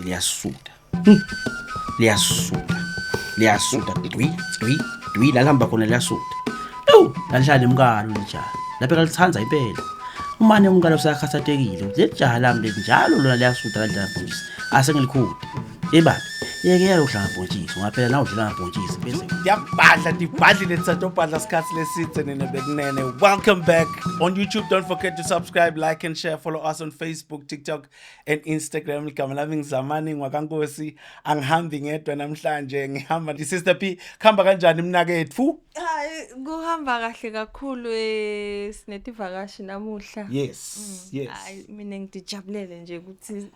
liyasuda liyasuda dwi la hamba khona liyasuda lanhlala imkalo njalo lapha kalithanza impela umane umkalo usakhathatekile uthi lejaha lami njalo lona liyasuda kanjani mfundisi asengilikhulu ebaba yeke yalohlanga bhontshisi ngaphela nawe udlala ngabhontshisi bese Yabadla dibadlile tsatobadla skhathi lesitse nina bekunene. Welcome back on YouTube. Don't forget to subscribe, like and share. Follow us on Facebook, TikTok and Instagram. Ligama lami ngizamani ngwakankosi. Angihambi ngedwa namhlanje ngihamba ndi Sister P. Khamba kanjani mnakethu? Hayi kuhamba kahle kakhulu sinetivakashi namuhla. Yes. Hayi mina ngidijabulele nje ukuthi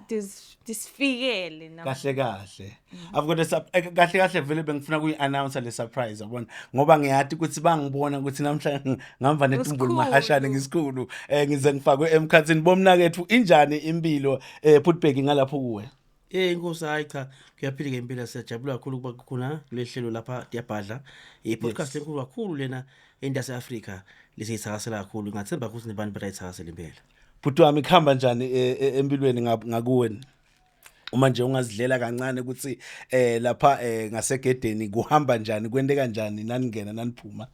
disifikele Kahle kahle. I've got a kahle vele bengifuna kuyi-announce le surprise yabona ngoba ngiyathi ukuthi bangibona ukuthi namhlanje ngihamba netumbulu mahashane ngisikhulu ngize ngifakwe emkhathini bomnakethu injani impilo putbag ngalapho kuwe. inkosi hayi cha kuyaphila ngempela siyajabula kakhulu kuba kukhona lehlelo lapha Diyabhadla podcast enkulu kakhulu lena endase Africa lesiyithakasela kakhulu ngathemba ukuthi nebantu bayithakasela impela. Bhuti wami khamba njani empilweni ngakuweni? Uma nje ungazidlela kancane ukuthi lapha ngasegedeni kuhamba njani kwente kanjani naningena naniphuma?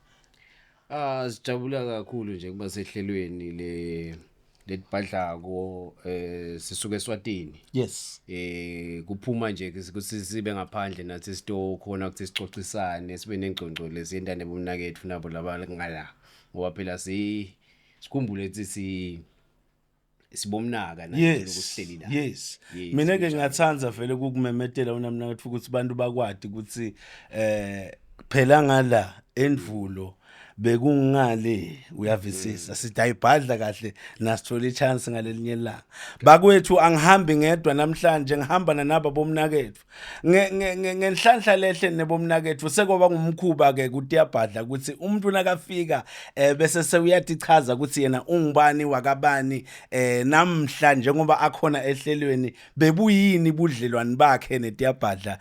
Sijabula kakhulu nje kuba sehlelweni letibhadlako sisuke eSwatini. Yes. Kuphuma nje ukuthi sibe ngaphandle nathi sito khona ukuthi sicocisane sibe nengcongco lesiyendane bomnakethu nabo laba ngala ngoba phela sikhumbule ukuthi sibomnaka nathi lokuhleli la. Yes. Mina ke ngathanza vele ukukumemetela unamnakethu ukuthi abantu bakwadi ukuthi phela ngala endvulo bekungale uyavisisa sithi ayibhadla kahle nasithola ichance ngalelinye la bakwethu angihambi ngedwa namhlanje ngihamba nanaba bomnakethu ngenhlanhla lehle nebomnakethu sekoba ngumkhuba ke kuDiyabhadla ukuthi umuntu nakafika bese sewuyathi chaza ukuthi yena ungubani wakabani namhla njengoba akhona ehlelweni bebuyini budlelwani bakhe neDiyabhadla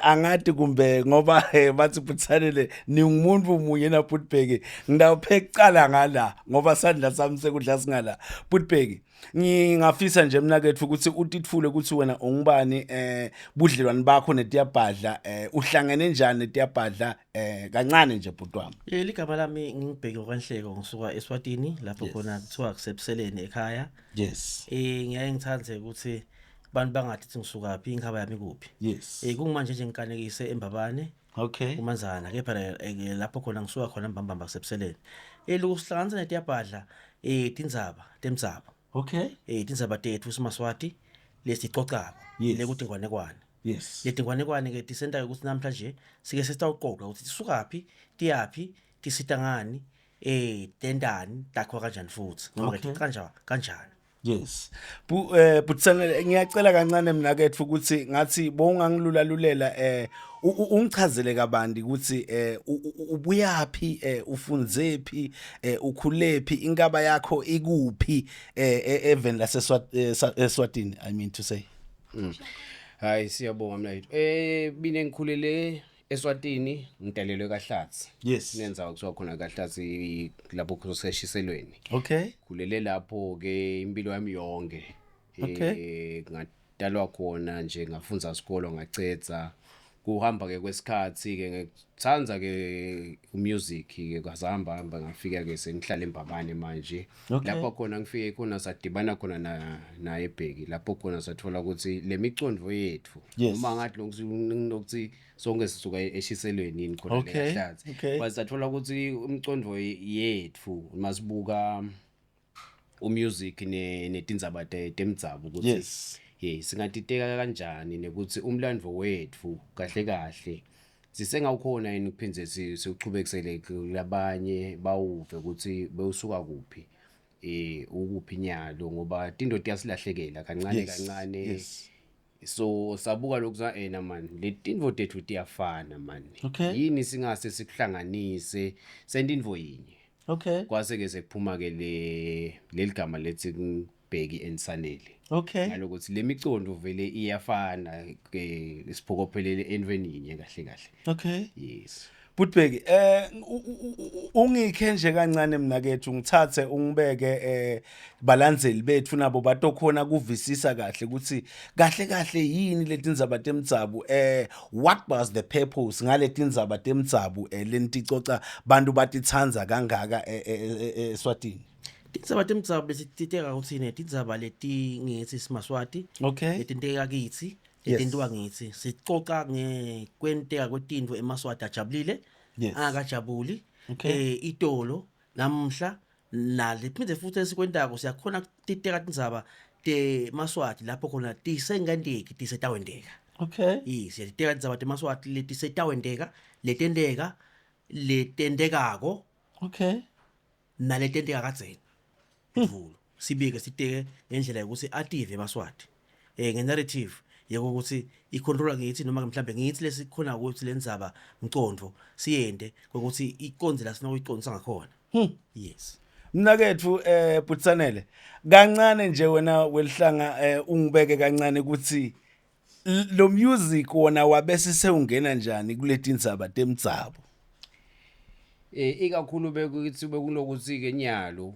angati kumbe ngoba bathi butsanele ni umuntu munye na Putbag ngidawuphecala ngala ngoba sandla sami sekudla singala Putbag ngingafisa nje mnakethu ukuthi utithule ukuthi wena ungubani budlelwani bakho neDiyabhadla uhlangene njani neDiyabhadla kancane nje bhuti wami. Ligama lami ngibheke kwanhleko ngisuka eSwatini lapho khona kuthiwa kusebseleni ekhaya. Yes. Ngiyaye ngithanze ukuthi abantu bangathi ngisuka phi inkhaba yami kuphi. Yes. Kungimanje nje ngikanekise eMbabane. Okay. Umanzana kepha lapho khona ngisuka khona mbambamba kusebseleni. Lokusihlanganisa neDiyabhadla tindzaba temdzaba. Okay. Tindzaba tethu simaswati lesicocaba lekuthi ngwanekwane. Yes. Letingwanekwane ke tisenta ukuthi namhlanje sike sesitawuqoqa ukuthi tisukaphi tiyapi tisita ngani tendani takho kanjani futhi noma ke kanjani. Yes. Butsana ngiyacela kancane mnakethu ukuthi ngathi bongangilulalulela ungichazele kabandi ukuthi ubuyapi ufundzephi ukhulephi inkaba yakho ikuphi even la seSwatini I mean to say. Hayi siyabonga mnayethu. Bine ngikhulele eSwatini ngidalelwe kaHlatsi. Yes. Nenza ukuthiwa khona kaHlatsi lapho kuseshiselweni. Okay. Khulele lapho ke impilo yami yonke. Ngadalwa khona nje ngafundza isikolo ngacetsa. Kuhamba ke kwesikhathi ke ngithanza ke music ke kwazahamba ngafika ke sengihlala eMbabane manje. Lapho khona ngifike khona sadibana khona na eBheki lapho khona sathola ukuthi lemicondvo yethu uma ngathi lokuthi sonke sisuka eshiselweni yini khona leHlatsi basathola ukuthi imicondvo yethu masibuka umusic netindzaba temdzaba ukuthi singatiteka kanjani nekuthi umlandvo wethu kahle sisengawukhona yini kuphindze siuchubekisele labanye bawuve ukuthi bewusuka kuphi ukuphi nyalo ngoba tinto tiyasilahlekela kancane so sabuka lokuzwa man letinto tethu tiyafana man yini singase sikuhlanganise sendinvo yinye kwase ke sekuphuma ke leligama lethi Bheki ensanele. Ngalokuthi lemicondo vele iyafana ke isiphokophelele enweni yinye kahle. Okay. Yes. Butbeki ungikhe nje kancane mina kethu ngithathe ungibeke balandzeli bethu nabo batokhona kuvisisa kahle ukuthi kahle yini letindzaba temdzabu what was the purpose ngale tindzaba temdzabu lenticoca bantu batitsandza kangaka eSwatini. Tindzaba temdzabu lesititeka ukuthi tindzaba leti ngithi simaswati Okay. letinteka kithi Yes. letentiwa ngithi sicoca kwenteka kwetintfo emaswati ajabulile Yes. angakajabuli Okay. itolo namhla nalephindze futhi esikwentako siyakhona titeka tindzaba temaswati lapho khona tisengandeki tisetawendeka. Okay. Siyatiteka tindzaba temaswati letisetawendeka letentekako Okay. naletenteka kadzeni idvulo sibike siteke ngendlela yokuthi ative emaswati ngenarrative yokuthi icontrola ngithi noma mhlambe ngithi lesikhona ukuthi lendzaba mcondvo siyente ukuthi ikonze la sina uyiqondisa ngakhona. Yes. Mina kethu Butsanele kancane nje wena welihlanga ungibeke kancane ukuthi lo music wona wabese sewungena njani kuletindzaba temdzabu. Ikakhulu bekuthi bekunokuthi ke nyalo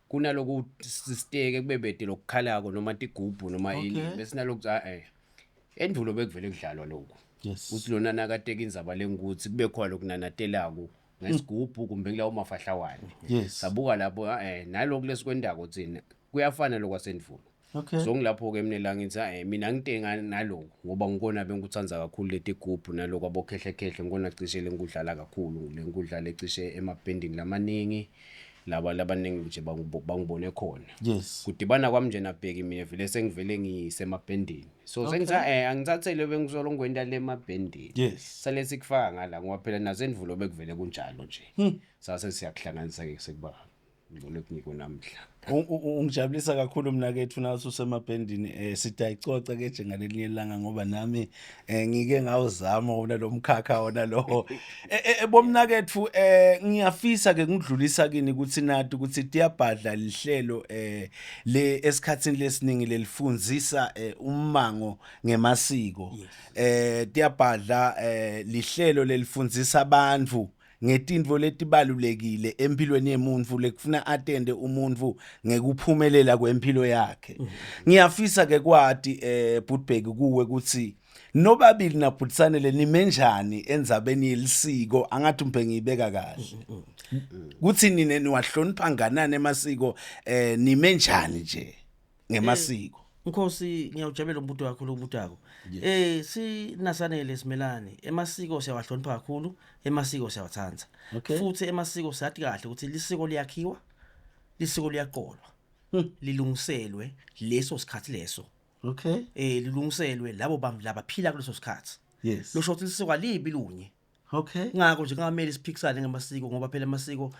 kunaloku sisiteke kubebede lokukhalako noma tigubhu noma ini bese nalokuthi endvulo bekuvele kudlalwa lokho. Yes. Uthi lona nakateka indzaba lengukuthi kube khona lokunanatelako ngesigubhu kumbe kulawo mafahlawani. Yes. Sabuka lapho naloku lesikwendako thina kuyafana lokwasendvulo. Okay. So ngilapho ke mina la ngithi mina ngitenga naloko ngoba ngikona bengikuthandza kakhulu leti group naloko abokhehle ngikona cishe lengudlala kakhulu lenkudla lecishe emabhending lamaningi laba labaningi nje bangibone khona. Yes. Kudibana kwami nje nabheki mina vele sengivele ngisemabhendini so sengithi angithathele bengizolo ngwenda lemabhendini. Yes. Sale sikufaka ngala ngoba phela nazendvulo bekuvele kunjalo nje sase siyakuhlanganisa ke sekuba ngibone kunyiko namhla. Ungijabulisa kakhulu mina kethu naso semabhendini sidayicoca ke nje ngalelinye ilanga ngoba nami ngike ngawuzama wona lo mkhakha wona lo bomna kethu ngiyafisa ke ngidlulisa kini ukuthi nathi ukuthi tiyabhadla lihlelo le esikhatsini lesiningi lelifundzisa ummango ngemasiko tiyabhadla lihlelo lelifundzisa abantu ngetintfo letibalulekile empilweni yemuntu lekufuna atende umuntu ngekuphumelela kwempilo yakhe. Ngiyafisa ke kwati Butbeki kuwe ukuthi nobabili na Butsanele nimenjani endzabeni yelisiko angathi mbe ngiyibeka kahle. Kuthi nine niwahlonipha nganani emasiko nimenjani nje ngemasiko. Nkosi ngiyawujabulela umbuto wakho lobutako. Sinasanele simelane emasiko siyawahlonipha kakhulu emasiko siyawathanda. Futhi emasiko siyathi kahle ukuthi lisiko liyakhiwa lisiko liyaqolwa lilungiselwe leso sikhathi leso. Okay. Lilungiselwe labo bantu labaphila kuleso sikhathi. Yes. Lo shothi lisiko alibi lunye. Okay. Ngakho nje kungameli siphikisane ngamasiko ngoba phela amasiko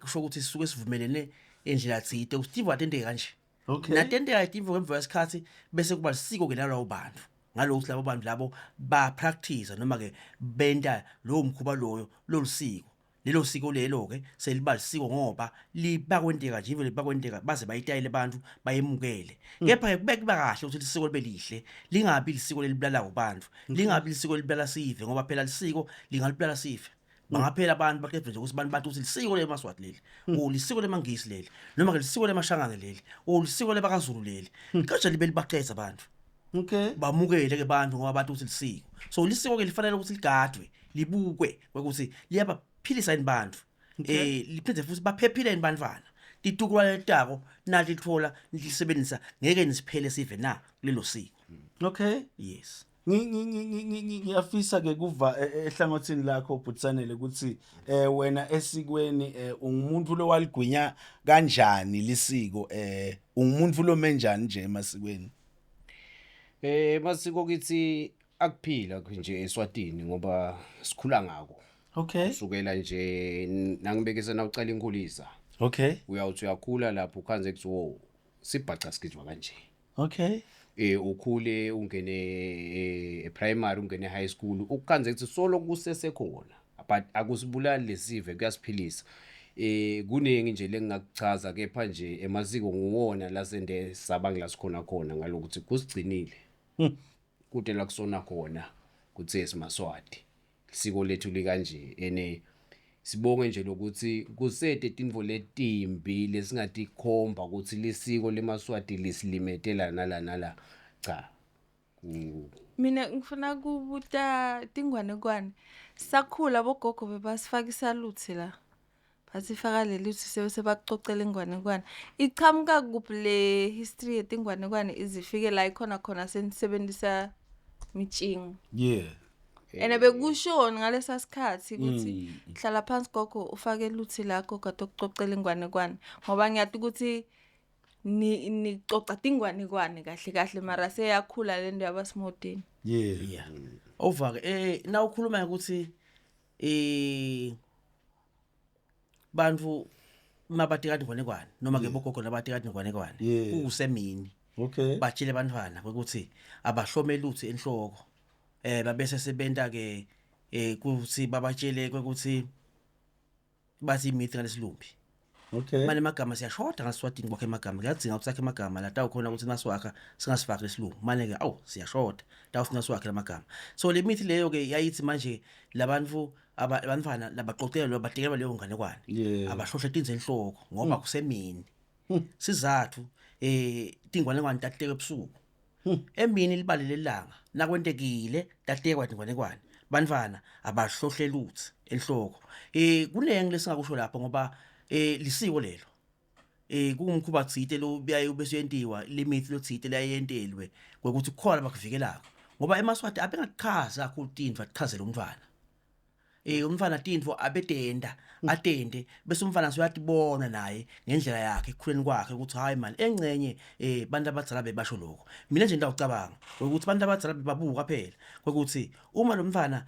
kusho ukuthi sisuke sivumelene endlela tsite uSteve atende kanje. Okay. Natendeka itimvo ngemva kwesikhathi bese kuba lisiko ke nalabo bantu ngalokuthi labo bantu labo ba practice noma ke benda lo mkhuba loyo lolusiko lelo siko lelo ke seliba lisiko ngoba libakwendeka nje libakwendeka baze bayitayile abantu bayemukele kepha kubeka kahle ukuthi lisiko libe lihle lingabi lisiko lelibulala kubantu lingabi lisiko libulala sive ngoba phela lisiko lingalibulala sive bangaphela abantu baqedwe nje ukuthi abantu bathi uthi lisiko lemaswati leli lisiko lemangisi leli noma ke lisiko lemashangane leli lisiko lebakaZulu leli kanje libe libaqedza abantu. Okay. Bamukele ke bantu ngoba bathi uthi lisiko so lisiko ke lifanele ukuthi ligadwe libukwe ukuthi liyabaphilisa abantu liphinde futhi baphephile inbantwana litukulwa letako nathi lithola lisebenzisa ngeke nisiphele sive na lelo siko. Okay. Yes. Ngiyafisa ke kuva ehlangothini lakho Butsanele ukuthi wena esikweni ungumuntu lo waligwinya kanjani lisiko ungumuntu lo menjani nje emasikweni. Masiko kithi akuphila nje eSwatini ngoba sikhula ngako. Okay. Usukela nje nangibekese na ucala inkulisa. Okay. Uyawuthi uyakhula lapho khanze kuthi wo sibhaca sikijwa kanje. Okay. Ukhule ungene primary ungene high school ukukhanze ukuthi solo kusesekhona but akusibulali lesive kuyasiphilisa. Kuningi nje lengingakuchaza kepha nje emasiko nguwona lasende sabangila sikhona khona ngalokuthi kusigcinile kude la kusona khona kuthe simaswati isiko lethu likanje ene sibonge nje lokuthi kusede tindvo letimbi lesingathi khomba ukuthi lisiko leMaswati lisilimetela nala cha Mina ngifuna kubuta tingwanekwane. Sakhula bogogo bebasifaka isaluthi la. Basifaka leluthi sebacocela ingwanekwane. Iqhamuka kuphi le history yetingwanekwane izifike la ikhona senisebenzisa mitshingo. Yeah. Ene bekushoni ngalesa sikhathi ukuthi hlala phansi gogo ufake luthi lakho kade ukucocela ingwanekwane ngoba ngiyathi ukuthi ni coca tingwanekwane kahle mara seyakhula lento yabasimodeni. Yeah. Over ke na ukhuluma ukuthi bantu mabatikati ngwanekwane noma ke bogogo nabatikati ngwanekwane kusemini Okay. batshele abantwana ukuthi abahlome luthi enhloko babese sebenta ke kuthi babatshele ukuthi bathi imithi ngalesilumbi. Okay. Manje amagama siyashoda ngaSwatini kwakhe amagama kuyadzinga ukuthi akhe amagama la tawu khona ukuthi naswakha singasifaki lesilungu manje ke siyashoda tawu sinaswakhe lamagama so le mithi leyo ke yayithi manje labantu abantwana labaqoqela labatekelwa leyo nganekwane abahlohla tinze enhloko ngoba kusemini sizathu tingwanekwane tahleke ebusuku emini libalele lelanga nakwentekile tahlekwa tingwanekwane bantwana abahlohle luthi enhloko kunenge lesingakusho lapho ngoba lisiko lelo kungumkhuba tsite lo biyaye ubesuyentiwa limit lo tsite layentelwe ukuthi kukhona bakuvikelako ngoba eMaswati abengaqhaza kakhulu tindvo aqhazela umntwana umntwana tindvo abedenda atende bese umntwana uyatibona naye ngendlela yakhe ekukhuleni kwakhe ukuthi hayi manje engcenye bantu abadzala bebasho lokho mina nje ngiyacabanga ukuthi bantu abadzala bebabuka phela ukuthi uma lo mntwana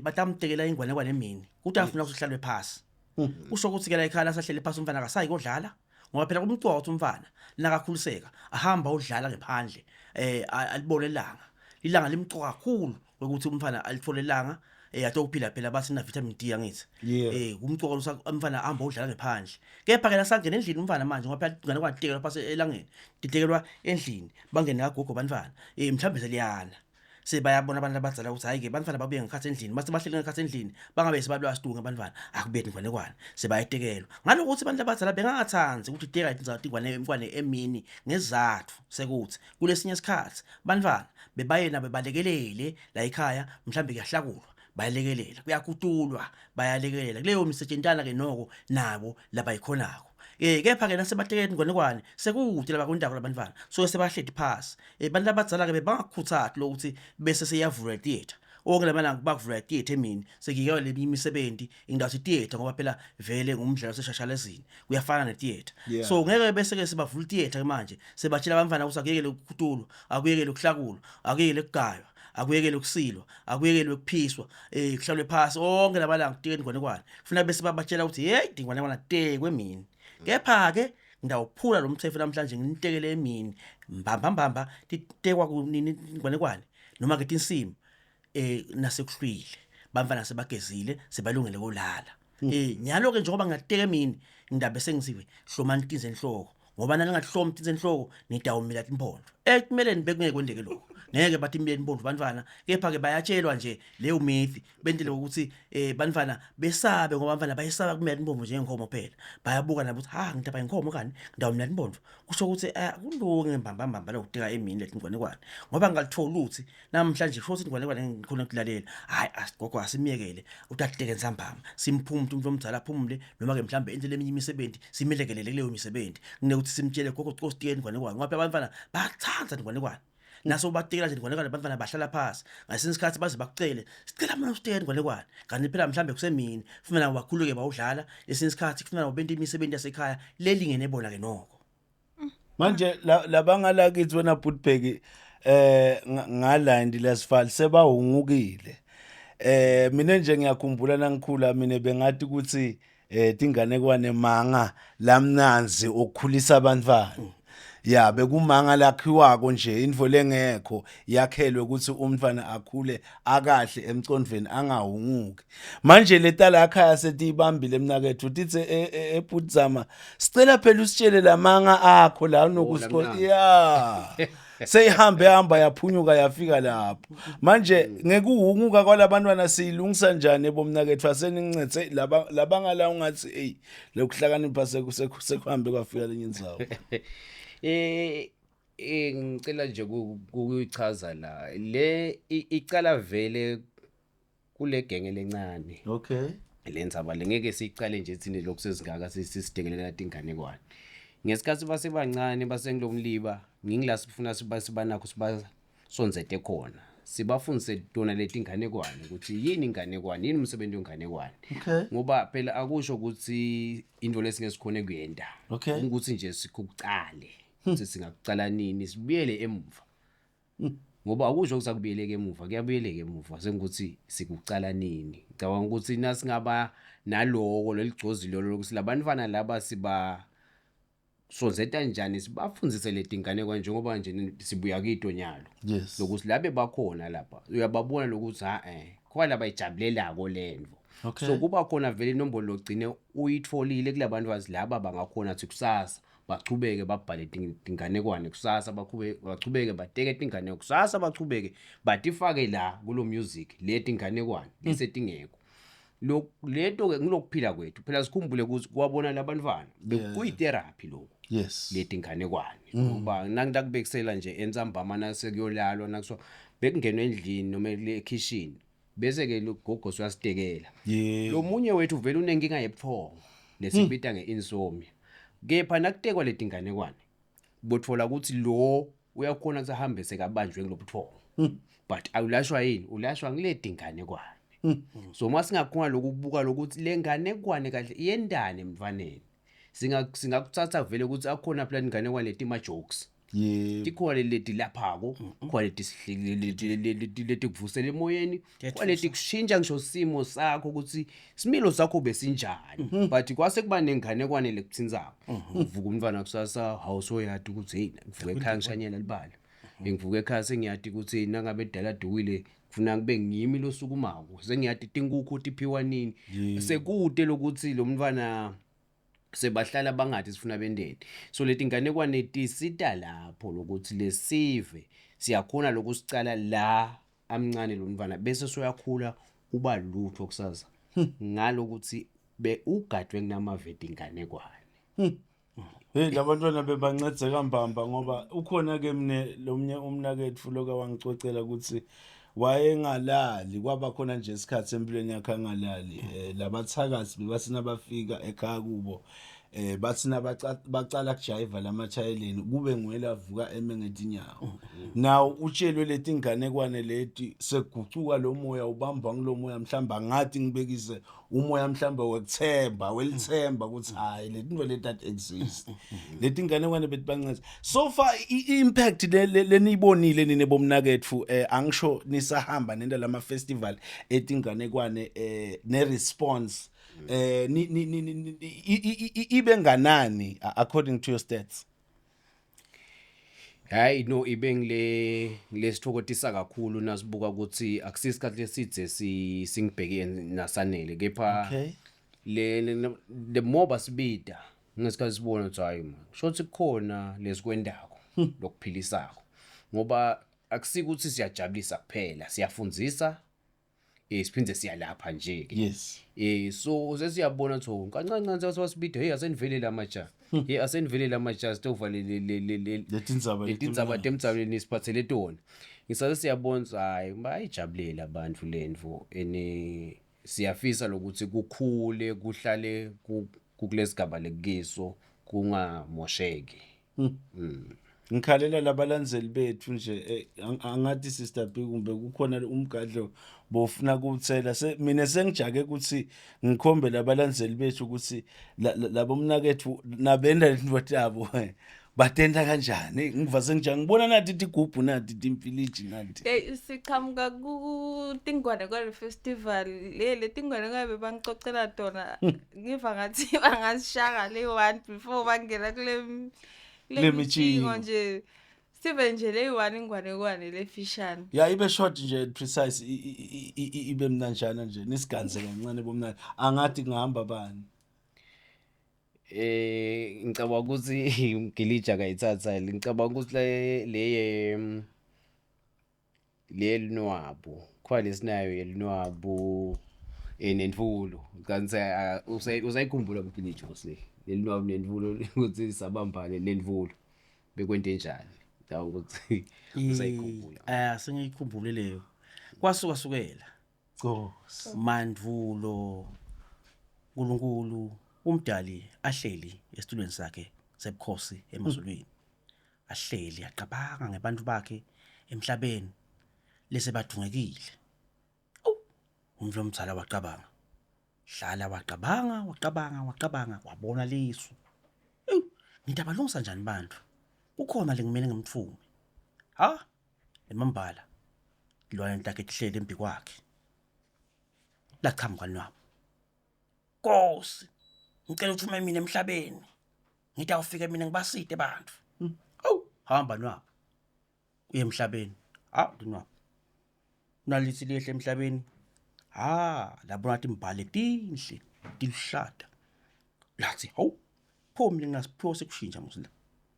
batamtekela ingwanekwane emini ukuthi afuna ukuhlalwe phasi usho ukuthi ke la ekhaya sahlele phasi umfana akasayi kodlala ngoba phela kumcwa ukuthi umfana nakakhuliseka ahamba udlala ngephandle alibone ilanga limcoka kakhulu ukuthi umfana alithole ilanga atokuphila phela bathi na vitamin D yangithi kumcoka umfana ahamba udlala ngephandle kepha ke lasangena endlini umfana manje ngoba phela ngane kwatekelwa phasi elangeni ditekelwa endlini bangene kagogo bantwana mhlambe seliyana sebayabona abantu abadzala ukuthi hayi ke bantwana babuye ngekhathi endlini mase bahlele ngekhathi endlini bangabe sebalwa sidunga abantwana akubethi ngwanekwane sebayitekelwa ngalokuthi abantu abadzala bengathandi ukuthi iteka izinto ingwane emini ngezathu sekuthi kulesinye isikhathi bantwana bebayena bebalekelele la ekhaya mhlambe kuyahlakulwa bayalekelela kuyakutulwa bayalekelela kuleyo misetshentana ke noko nabo labayikhonako kepha ke nasebatekela ingwanekwane sekude laba kundako labantwana so sebahledi phasi abantu abadzala ke bebangakhuthati lokuthi bese seyavula theater okulamana bakuvula theater emini sekikeyo le imisebenzi ingathi theater ngoba phela vele ngumdlalo seshashalezini kuyafana ne theater so ngeke bese ke sibavula theater manje sebatshela abantwana ukuthi akuyekele ukukhutulwa akuyekele ukuhlakulwa akuyekele ukugaywa akuyekele ukusilwa akuyekele ukuphiswa kuhlalwe phasi onke labalanga kutikeni ingwanekwane kufuna bese babatshela ukuthi hey ingwanekwane tekwe emini kepha ke ngidawuphula lo mthetho namhlanje nginitekele emini mbamba titekwa kunini ingwanekwane noma ke tinsimi nasekuhlwile bamfana sebagezile sebalungele kolala nyalo ke njengoba ngateka emini ngidabe sengiziwe hlomani tinze enhloko ngoba nalingahlomi tinze enhloko nidawumila timpondo kumele nibekungeke kwendeke lokho ngeke bathi imiyeni impondo bantwana kepha ke bayatshelwa nje leyo mithi bentile ukuthi bantwana besabe ngoba bantwana bayisaba kumele impombo njengenkomo phela bayabuka nabo ukuthi ngidaba inkomo kani ngidawumila impombo kusho ukuthi kulunge mbamba lokudika emini letingwanekwane ngoba ngalithola uthi namhlanje kusho ukuthi ingwanekwane ngikhona ukulalela hayi asigogo asimiyekele utahleke nsambama simphumule umuntu omdala aphumule noma ke mhlambe enze leminye imisebenzi simelekelele kuleyo misebenzi kunokuthi simtshele gogo costikeni ingwanekwane ngoba abantwana bayathanda ingwanekwane naso batikela nje ngwanekwane abantwana bahlala phasi ngasinye isikhathi baze bakucele sicela mina usiteke ngwanekwane kanti phela mhlambe kusemini kufanele bakhuluke bawudlala esinye isikhathi kufanele ubente imisebenzi yasekhaya lelingene bona ke noko manje labangala kithi wena Butbheki ngala ndilasifali sebahungukile mina nje ngiyakhumbula nangikhula mina bengathi ukuthi tinganekwane manga lamnanzi okukhulisa abantwana ya bekumanga lakhiwako nje indvo lengekho yakhelwe ukuthi umntwana akhule akahle emcondweni angahunguki manje letala ekhaya setibambile mnakethu tithi ePhuthuzama sicela phela usitshele lamanga akho la nokusiqo seyihamba yaphunyuka yafika lapho manje ngekuhunguka kwalabantwana siyilungisa njani ebomnakethu aseningincethe labangala ungathi hey lokuhlakanipha sekuhambe kwafika lenye indzawo. Ngicela nje ukuyichaza la icala vele kule genge lencane. Okay. Lendzaba lengeke sicale nje thina lokho sesingaka sisidekelela inganekwane. Ngesikhathi basebancane basengilomliba ngingila sifuna sibanakho sibasonzete khona. Sibafundise tona leti inganekwane ukuthi yini inganekwane, yini umsebenzi wenganekwane. Okay. Ngoba phela akusho ukuthi into lesingesikhone kuyenda. Okay. Ukuthi nje sikucale. Ukuthi singakucala nini sibuyele emuva. Ngoba akusho kusakubuyeleke emuva, kuyabuyeleke emuva sengukuthi sikucala nini. Ngicabanga ukuthi nasingaba naloko leligcozi lolo lokuthi labantwana laba siba sonzeta njani sibafundzise leti inganekwane njengoba nje sibuya kito nyalo. Yes. Lokuthi labe bakhona lapha uyababona lokuthi khona labayijabulelako lento. Okay. So kuba khona vele inombolo logcine uyitfolile kulabantu laba bangakhona ukuthi kusasa bachubeke babhale inganekwane kusasa bachubeke bateke ingane kusasa bachubeke batifake la kulo music leti inganekwane lisetingeko lento ke ngilokuphila kwethu phela sikhumbule ukuthi kwabona labantwana bekuyitherapy lokho. Yes. Leti inganekwane ngoba nakubekisela nje entsambama nasekuyolalwa nakusho bekungenwe endlini noma ekitchen bese ke logogo siyasitekela. Lo munye wethu vele unenkinga yebuthongo lesibita ngeinsomnia. Kepha nakutekwa leti inganekwane bothola ukuthi lo uyakhona ukuhambe sekabanjwe ngilobuthongo. But awulashwa yini? Ulashwa ngileti inganekwane. So masingakhona lokubuka lokuthi lenganekwane kahle iyendane emfaneni. Singakuthatha vele ukuthi akhona plan inganekwane leti ma jokes. Tikhona leti laphako, khona leti kuvusela emoyeni, khona leti kushintsha ngisho simo sakho ukuthi similo sakho besinjani. But kwase kuba nenganekwane lekuthinzako. Uvuka umntwana kusasa hawusoyathi ukuthi hey ngivuka ekhaya ngishanyela libala. Ngivuka ekhaya sengiyathi ukuthi nangabe edala duwile kufuna kube ngimi lo sukumako. Sengiyathi tinkukhu tiphiwa nini. Sekude lokuthi lo mntwana sebahlala bangathi sifuna bendeni. So leti inganekwane tisita lapho lokuthi lesive siyakhona lokusicala la amncane lo mntwana bese soyakhula uba lutho kusasa. Ngalokuthi ugadwe kunamaveti inganekwane. Hey labantwana bebancedeka mbamba ngoba ukhona ke mine lomnye umnakethu loka wangicocela ukuthi wayengalali kwaba khona nje isikhathi empilweni yakhe angalali labathakazi bebasina bafika ekhaya kubo bathina bacala kujayiva lamachayeleni kube nguyela vuka emengethe inyawo. Now utshelwe leti inganekwane leti segucuka lo moya ubamba ngilo moya mhlamba ngathi ngibekise umoya mhlamba wekuthemba welithemba ukuthi hayi leti into leti that exist. Leti inganekwane betibancane so far impact lenibonile nini bomnakethu angisho nisahamba nenda lama festival etinganekwane ne response ibe nganani according to your stats? Hayi no ibengile lesithokotisa kakhulu nasibuka ukuthi akusisikhathi lesidze singibheke nasanele kepha le moba sibida ngesikhathi sibona ukuthi hayi shothi kukhona lesikwendako lokuphilisako ngoba akusiki ukuthi siyajabulisa kuphela siyafundzisa siphinde siyalapha nje ke. Yes. So sesiyabona ukuthi kancane sasibide hey asenivelela amaja. Hey asenivelela amaja stova letindzaba temdzabeni siphathele tona. Ngisase siyabona hayi bayijabulela abantu lendvo ene siyafisa lokuthi kukhule kuhlale kukulesigaba lekiso kungamosheki. Ngikhalela labalandzeli bethu nje angathi sister B kumbe kukhona umgadlo bofuna kuthela mina sengijake ukuthi ngikhombe labalandzeli bethu ukuthi labomnakethu nabenda into yabo batenda kanjani ngivase ngijake ngibona nathi igubhu nathi imfiliji nathi siqhamuka ku tingwane kwa festival le tingwane ngabe bangicocela tona ngiva ngathi bangasishaka le one before bangena kule lemichingo nje sibe nje le one ingwanekwane lefishane ibe short nje precise ibe mnanjana nje nisiganze kancane bomnani angathi ngihamba bani Ngicabanga ukuthi umgilija kayithatha ngicabanga ukuthi le linwabu khona lesinayo yelinwabu nenvulo kanti usayikhumbula umgilija ose lelinwabu nenvulo ukuthi sabambane nenvulo bekwente njani ngicabanga ukuthi usayikhumbula sengiyikhumbule leyo kwasuka sukela Mandvulo uNkulunkulu umdali ahleli esitulweni sakhe sebukhosi emazulwini ahleli aqabanga ngebantu bakhe emhlabeni lese badungekile umdlo omthala waqabanga hlala waqabanga wabona lisu ngidabalungisa njani bantu ukhona lengimele ngimthume emambala lwana ntakhe ehlele embi kwakhe laqhamuka nabo Nkosi ngicela uthume mina emhlabeni ngithi awufike mina ngibasite abantu hamba nabo uye emhlabeni dinwabo nalithi lihle emhlabeni labona athi imbali tinhle tilushada lathi pho mina ngasiphiwo sekushintsha musila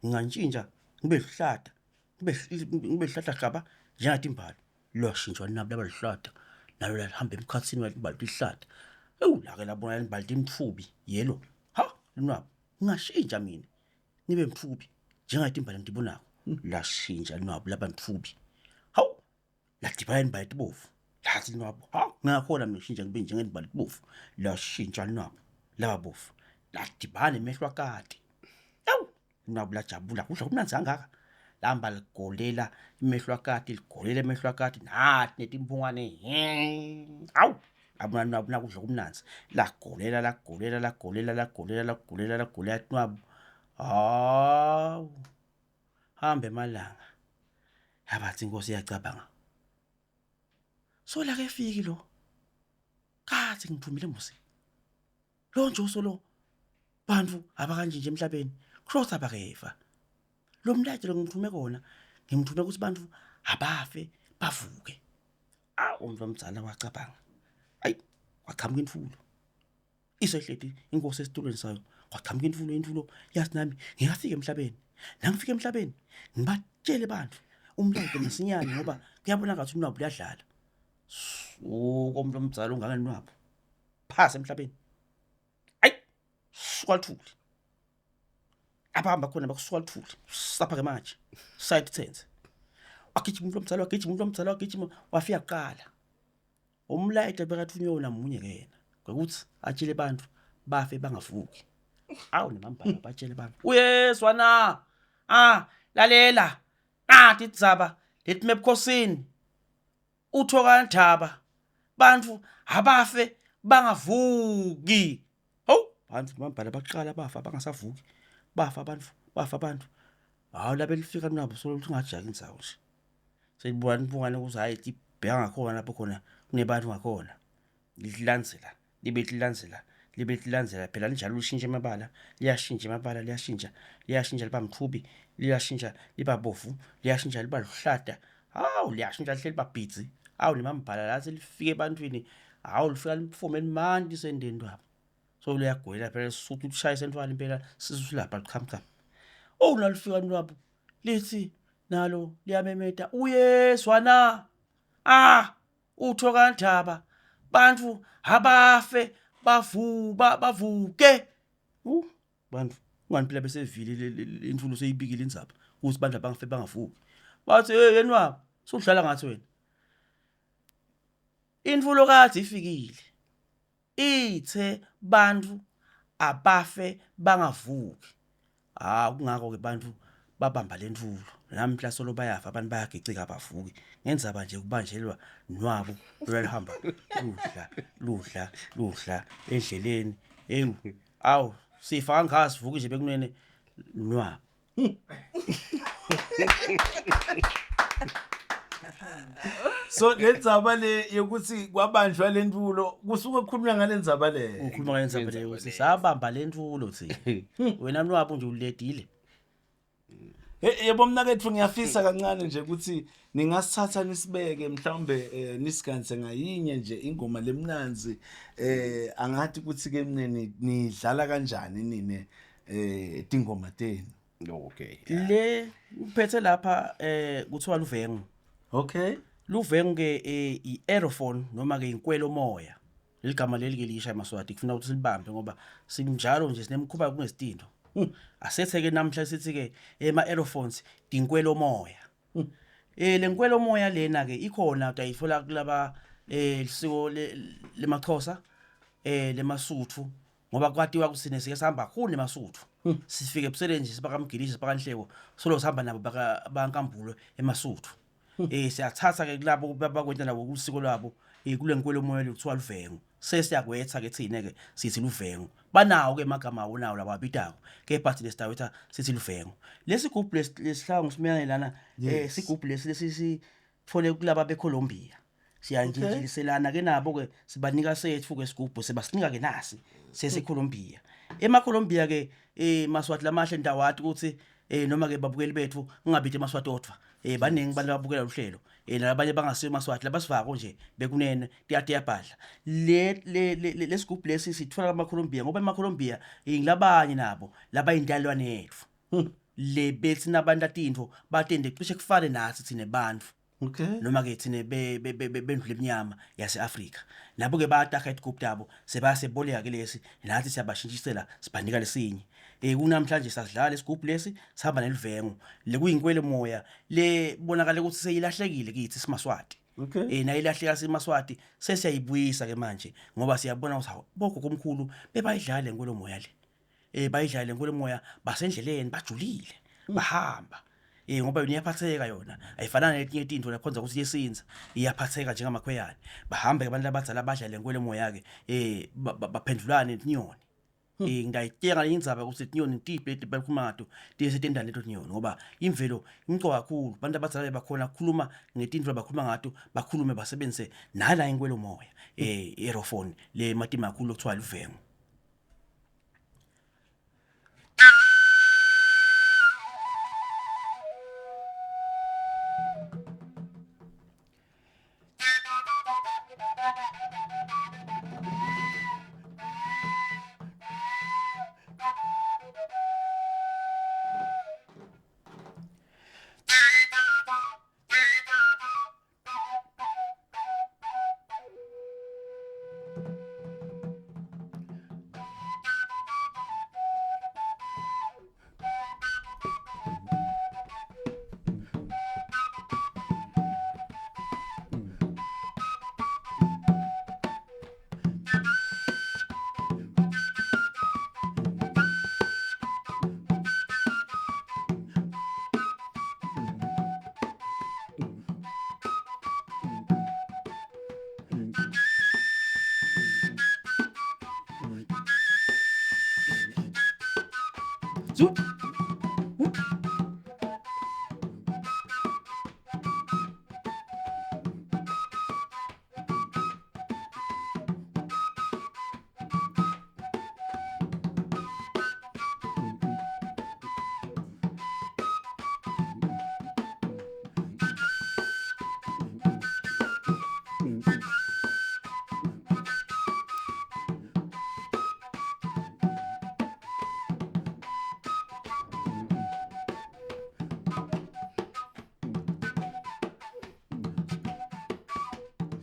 ngingantshintsha ngibe luhlada ngibe luhlada hlaba njengathi imbali loshintshwa nabo labaluhlada nalo lahamba emkhathini walimbali lihlada lake labona imbali imthubi yelo dinwabo ngingashintsha mina nibe mthubi njengathi imbali ngibonako lashintsha nabo laba mthubi ladibana imbali tibofu lathi nabo ngakhona mina shintsha ngibe njengebali tibofu lashintsha nabo laba bofu ladibana emehlo akade nabo lajabula kudla kumnanzi kangaka lamba ligolela imehlo akade ligolela emehlo akade nathi netimpungane abona nabo nakudla kumnanzi lagolela nabo hambe emalanga yabathi inkosi iyacabanga so la ke fiki lo kathi ngithumile musi lo nje usolo bantu abakanje nje emhlabeni cross abakeva lo mlaje lo ngithume kona ngimthume ukuthi bantu abafe bavuke umntu omdzala wacabanga waqhamuka imfulo isehleti inkosi esitulweni sayo waqhamuka imfulo yathi nami ngiyafika emhlabeni nangifika emhlabeni ngibatshele bantu umlaje masinyane ngoba kuyabona ngathi umnwabo uyadlala komuntu omdzala ungangenwabo phasa emhlabeni swalthuli abahamba khona bakusuka sapha ke manje side tense agijima umuntu omdzala wafika kuqala umlayite bekathunyona munye kena ngokuthi atshele abantu bafe bangavuki nemambala batshele abantu uyezwa na lalela nathi idzaba lethi ebukhosini uthoka ndaba bantu abafe bangavuki bantu mambala baqala bafa bangasavuki bafa abantu labelifika nabo solokuthi ngajaki indzawo nje selibona impungane ukuthi hayi ibheka ngakhona lapho khona kunebantu ngakhona lilandzela phela njalo ushintshe amabala liyashintsha liba mthubi liyashintsha liba bofu liyashintsha liba luhlada liyashintsha lihle liba bhidzi nemambala lathi lifike ebantwini lifika lifume elimandi sendeni lwabo so liyagwela phela sisuthi ushaya sentwala impela sisulapha liqhamuka nalifika lwabo lithi nalo liyamemeta uyezwa na uthoka ndaba bantu abafe bavuke bantu ungani phela besevile intfulo seyibikile indzaba ukuthi bantu abangafe bangavuki bathi yenwabo sudlala ngathi wena intfulo kade ifikile ithe bantu abafe bangavuki kungako ke bantu babamba lentfulo namhla solo bayafa abantu bayagicika abavuki ngenzaba nje kubanjelwa nwabo lwalihamba ludla endleleni sifa ngasivuki nje bekunene nwabo so lenzaba le yokuthi kwabanjwa lentfulo kusuke kukhulunywa ngalenzaba le ukhuluma ngalenzaba le ukuthi sabamba lentfulo thi wena nwabo nje uledile Yebo mnakethu ngiyafisa kancane nje ukuthi ningasithatha nisibeke mhlawumbe nisiganise ngayinye nje ingoma lemnanzi angathi ukuthi ke mina nidlala kanjani nine tingoma tenu. Okay. Le uphethe lapha kuthiwa luvengu. Okay. Luvengu ke i-aerophone noma ke inkwelo moya. Leligama leli ke lisha eMaswati kufuna ukuthi silibambe ngoba sinjalo nje sinemkhuba kunesitinto. Asethe ke namhla sithi ke ema-aerophones dinkwelo moya. Lenkwelo moya lena ke ikhona utayithola kulaba lisiko lemaXhosa lemasuthu ngoba kwatiwa kusine sike sihamba kakhulu nemasuthu. Sifike ebusele nje sibakamgilisi sibakanhleko solo sihamba nabo bakankambulo emasuthu. Siyathatha ke kulabo bakwenta nabo kusiko lwabo kulenkwelo moya lokuthiwa luvengu. Sesiyakwetha ke thina ke sithi luvengu. Banawo ke emagama awo nawo lababitawo kepha thina sitawetha sithi luvengu. Lesigubhu lesihlangu simyane lana sigubhu lesifole kulaba beColombia. Siyanjinjiliselana ke nabo ke sibanika sethu ke sigubhu sebasinika ke nasi seseColombia. EmaColombia ke Maswati lamahle ndawathi ukuthi noma ke babukeli bethu ungabithi eMaswati odwa. Baningi abantu ababukela uhlelo nalabanye bangasiyo eMaswati labasivako nje bekunene tiyabhadla lesigubhu lesi sithola eMaColombia ngoba eMaColombia ngilabanye nabo laba indalwane yethu le bethi nabantu atinto batende cishe kufane nathi thina bantu. Okay. Noma ke thina bendlu eminyama yaseAfrika nabo ke bayataka isigubhu dabo sebasebholeka ke lesi nathi siyabashintshisela sibanika lesinye. Kunamhlanje sasidlala isigubhu lesi sihamba nelivengu lekuyinkwele moya le bonakala ukuthi seyilahlekile kithi siMaswati. Okay. Nayilahleka siMaswati sesiyayibuyisa ke manje ngoba siyabona ukuthi bokho komkhulu bebayidlala inkwelo moya le. Bayidlala inkwelo moya basendleleni bajulile bahamba. Ngoba iyaphatheka yona ayifanana netinye izinto laphonza ukuthi yesinza iyaphatheka njengamakhweyane bahamba ke abantu abadala abadlala lenkwele moya ke baphendulane netinyoni. Ngidayityenga indzaba ukuthi tinyoni intiphe bakhuluma ngato tisetendana leto tinyoni ngoba imvelo imco kakhulu abantu abadala bakhona ukukhuluma ngetinto abakhuluma ngato bakhulume basebenzise nala inkwelo moya aerophone le matima kakhulu okuthiwa luvengu. Zoop. Whoop.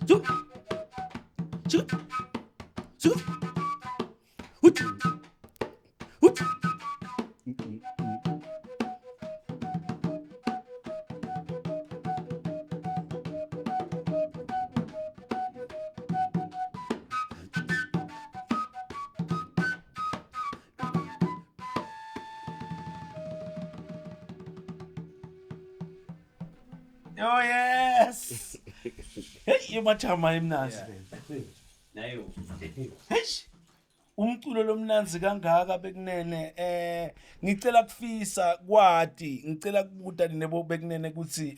Zoop. Zoop. Zoop. Whoop. Whoop. Oh yes. Hey imathama emnanzi le. Nayo. Hey. Umculo lomnanzi kangaka bekunene ngicela kufisa kwati ngicela kubuta nebo bekunene ukuthi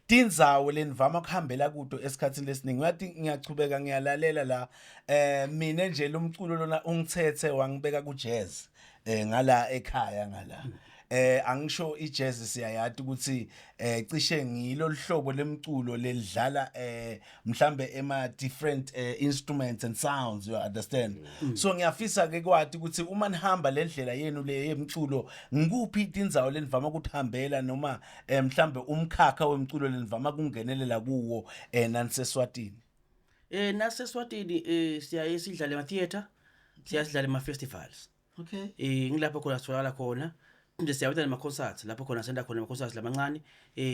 tindzawo lenivama kuhambela kuto esikhatsini lesiningi ngathi ngiyachubeka ngiyalalela la mina nje lo mculo lona ungithethe wangibeka ku jazz ngala ekhaya ngala angisho ijazz siyayati ukuthi cishe ngilo hlobo lemculo lelidlala mhlambe ema different instruments and sounds, you understand. So ngiyafisa ke kwathi ukuthi uma nihamba lendlela yenu le yemculo ngikuphi indzawo lenivama ukuthambela noma mhlambe umkhakha wemculo lenivama kungenelela kuwo naniseswatini. Naseswatini siyaye sidlale ema theater, siyasidlala ema festivals. Okay. Ngilapho khona sitholakala khona. Nje siyawenza ama concerts lapho khona senda khona ama concerts lamancane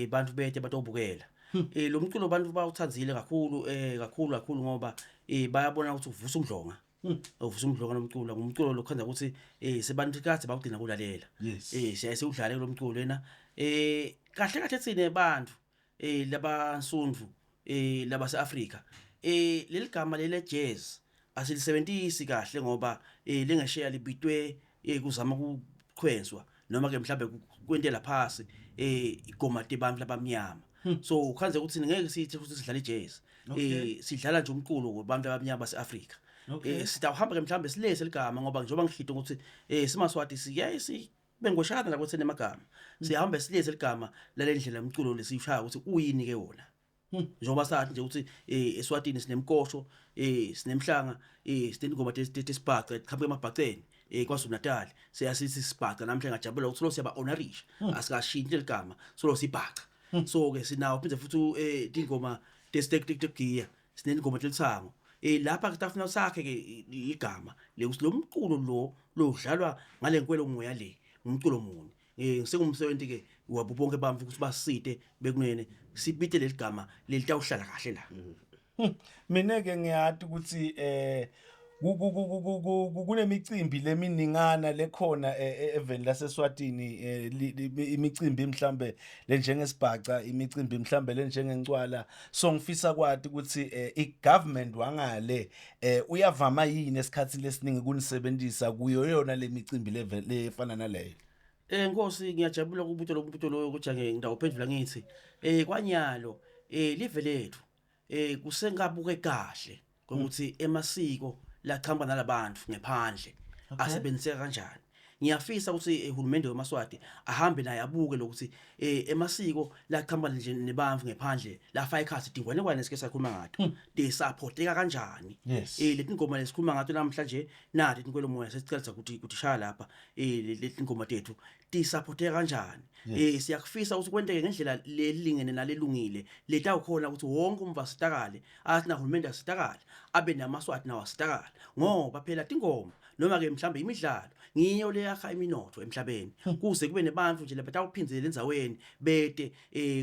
bantu bethe batobukela. Lo mculo abantu bawuthanzile kakhulu ngoba bayabona ukuthi uvusa umdlonga. Uvusa umdlonga nomculo ngumculo lokwenza ukuthi sebantu kade bawugcina kulalela. Siyaye siwudlale lo mculo lena. Kahle sine bantu labansundvu laba seAfrika. Leli gama lele jazz asilisebenzisi kahle ngoba lengasheya libitwe kuzama ukukhwenzwa noma ke mhlambe kwentela phasi igoma tebantu labamnyama. So khanze ukuthi ngeke sithi ukuthi sidlala ijazz. Sidlala nje umculo ngobantu abamnyama baseAfrika. Sitawuhamba ke mhlambe silese ligama ngoba njengoba ngihito ukuthi simaswati siyaye bengoshada la kwethene emagama. Siyahamba silese ligama lalendlela umculo lesishaya ukuthi uyini ke wona. Njengoba sathi nje ukuthi eSwatini sinemkosho sinemhlanga sinengoma tesibhaca ekhaphe emabhaceni kwaZulu Natal siyasithi sibhaca namhla ngajabula ukuthi lo siyaba honorisha asikashintshi ligama so sibhaca. So ke sinawo phinde futhi ingoma testektekgear sinengoma telithango lapha kutafuna sakhe ke igama lo mculo lo udlalwa ngalenkwelo moya le umculo muni. Ngisengumsebenzi ke wabubonke bamfu ukuthi basite bekunene sibite leligama lelitawuhlala kahle la. Mina ke ngiyathi ukuthi kunemicimbi leminingana lekhona even laseSwatini imicimbi mhlambe lenjengesibhaca imicimbi mhlambe lenjengencwala. So ngifisa kwathi ukuthi igovernment wangale uyavama yini esikhatsini lesiningi kunisebenzisa kuyo yona lemicimbi lefana naleyo. Nkosi ngiyajabula ukubutho lo ukuthi ngidawuphendula ngithi kwanyalo live lethu kusengabuke kahle ukuthi emasiko lachamba nalabantu ngephandle asebenziseka kanjani. Ngiyafisa ukuthi uhulumende weMaswati ahambe naye abuke lokuthi emasiko lachamba nje nebantu ngephandle la fire cast dingwane kwane sike sakhuluma ngato de supporteka kanjani. Leti ngoma lesikhuluma ngato namhlanje nathi inkwelo moya sesicela ukuthi shaya lapha leti ngoma tethu ti supporteka kanjani. Siyakufisa ukuthi kwenteke ngendlela lelingene nalelungile letawukhona ukuthi wonke umvasitakale athi na uhulumende asitakala abe naMaswati nawo asitakala ngoba phela tingoma noma ke mhlambe imidlalo ngiyo leyakha iminotho emhlabeni kuze kube nebantu nje lapha tawuphindze lenzaweni bete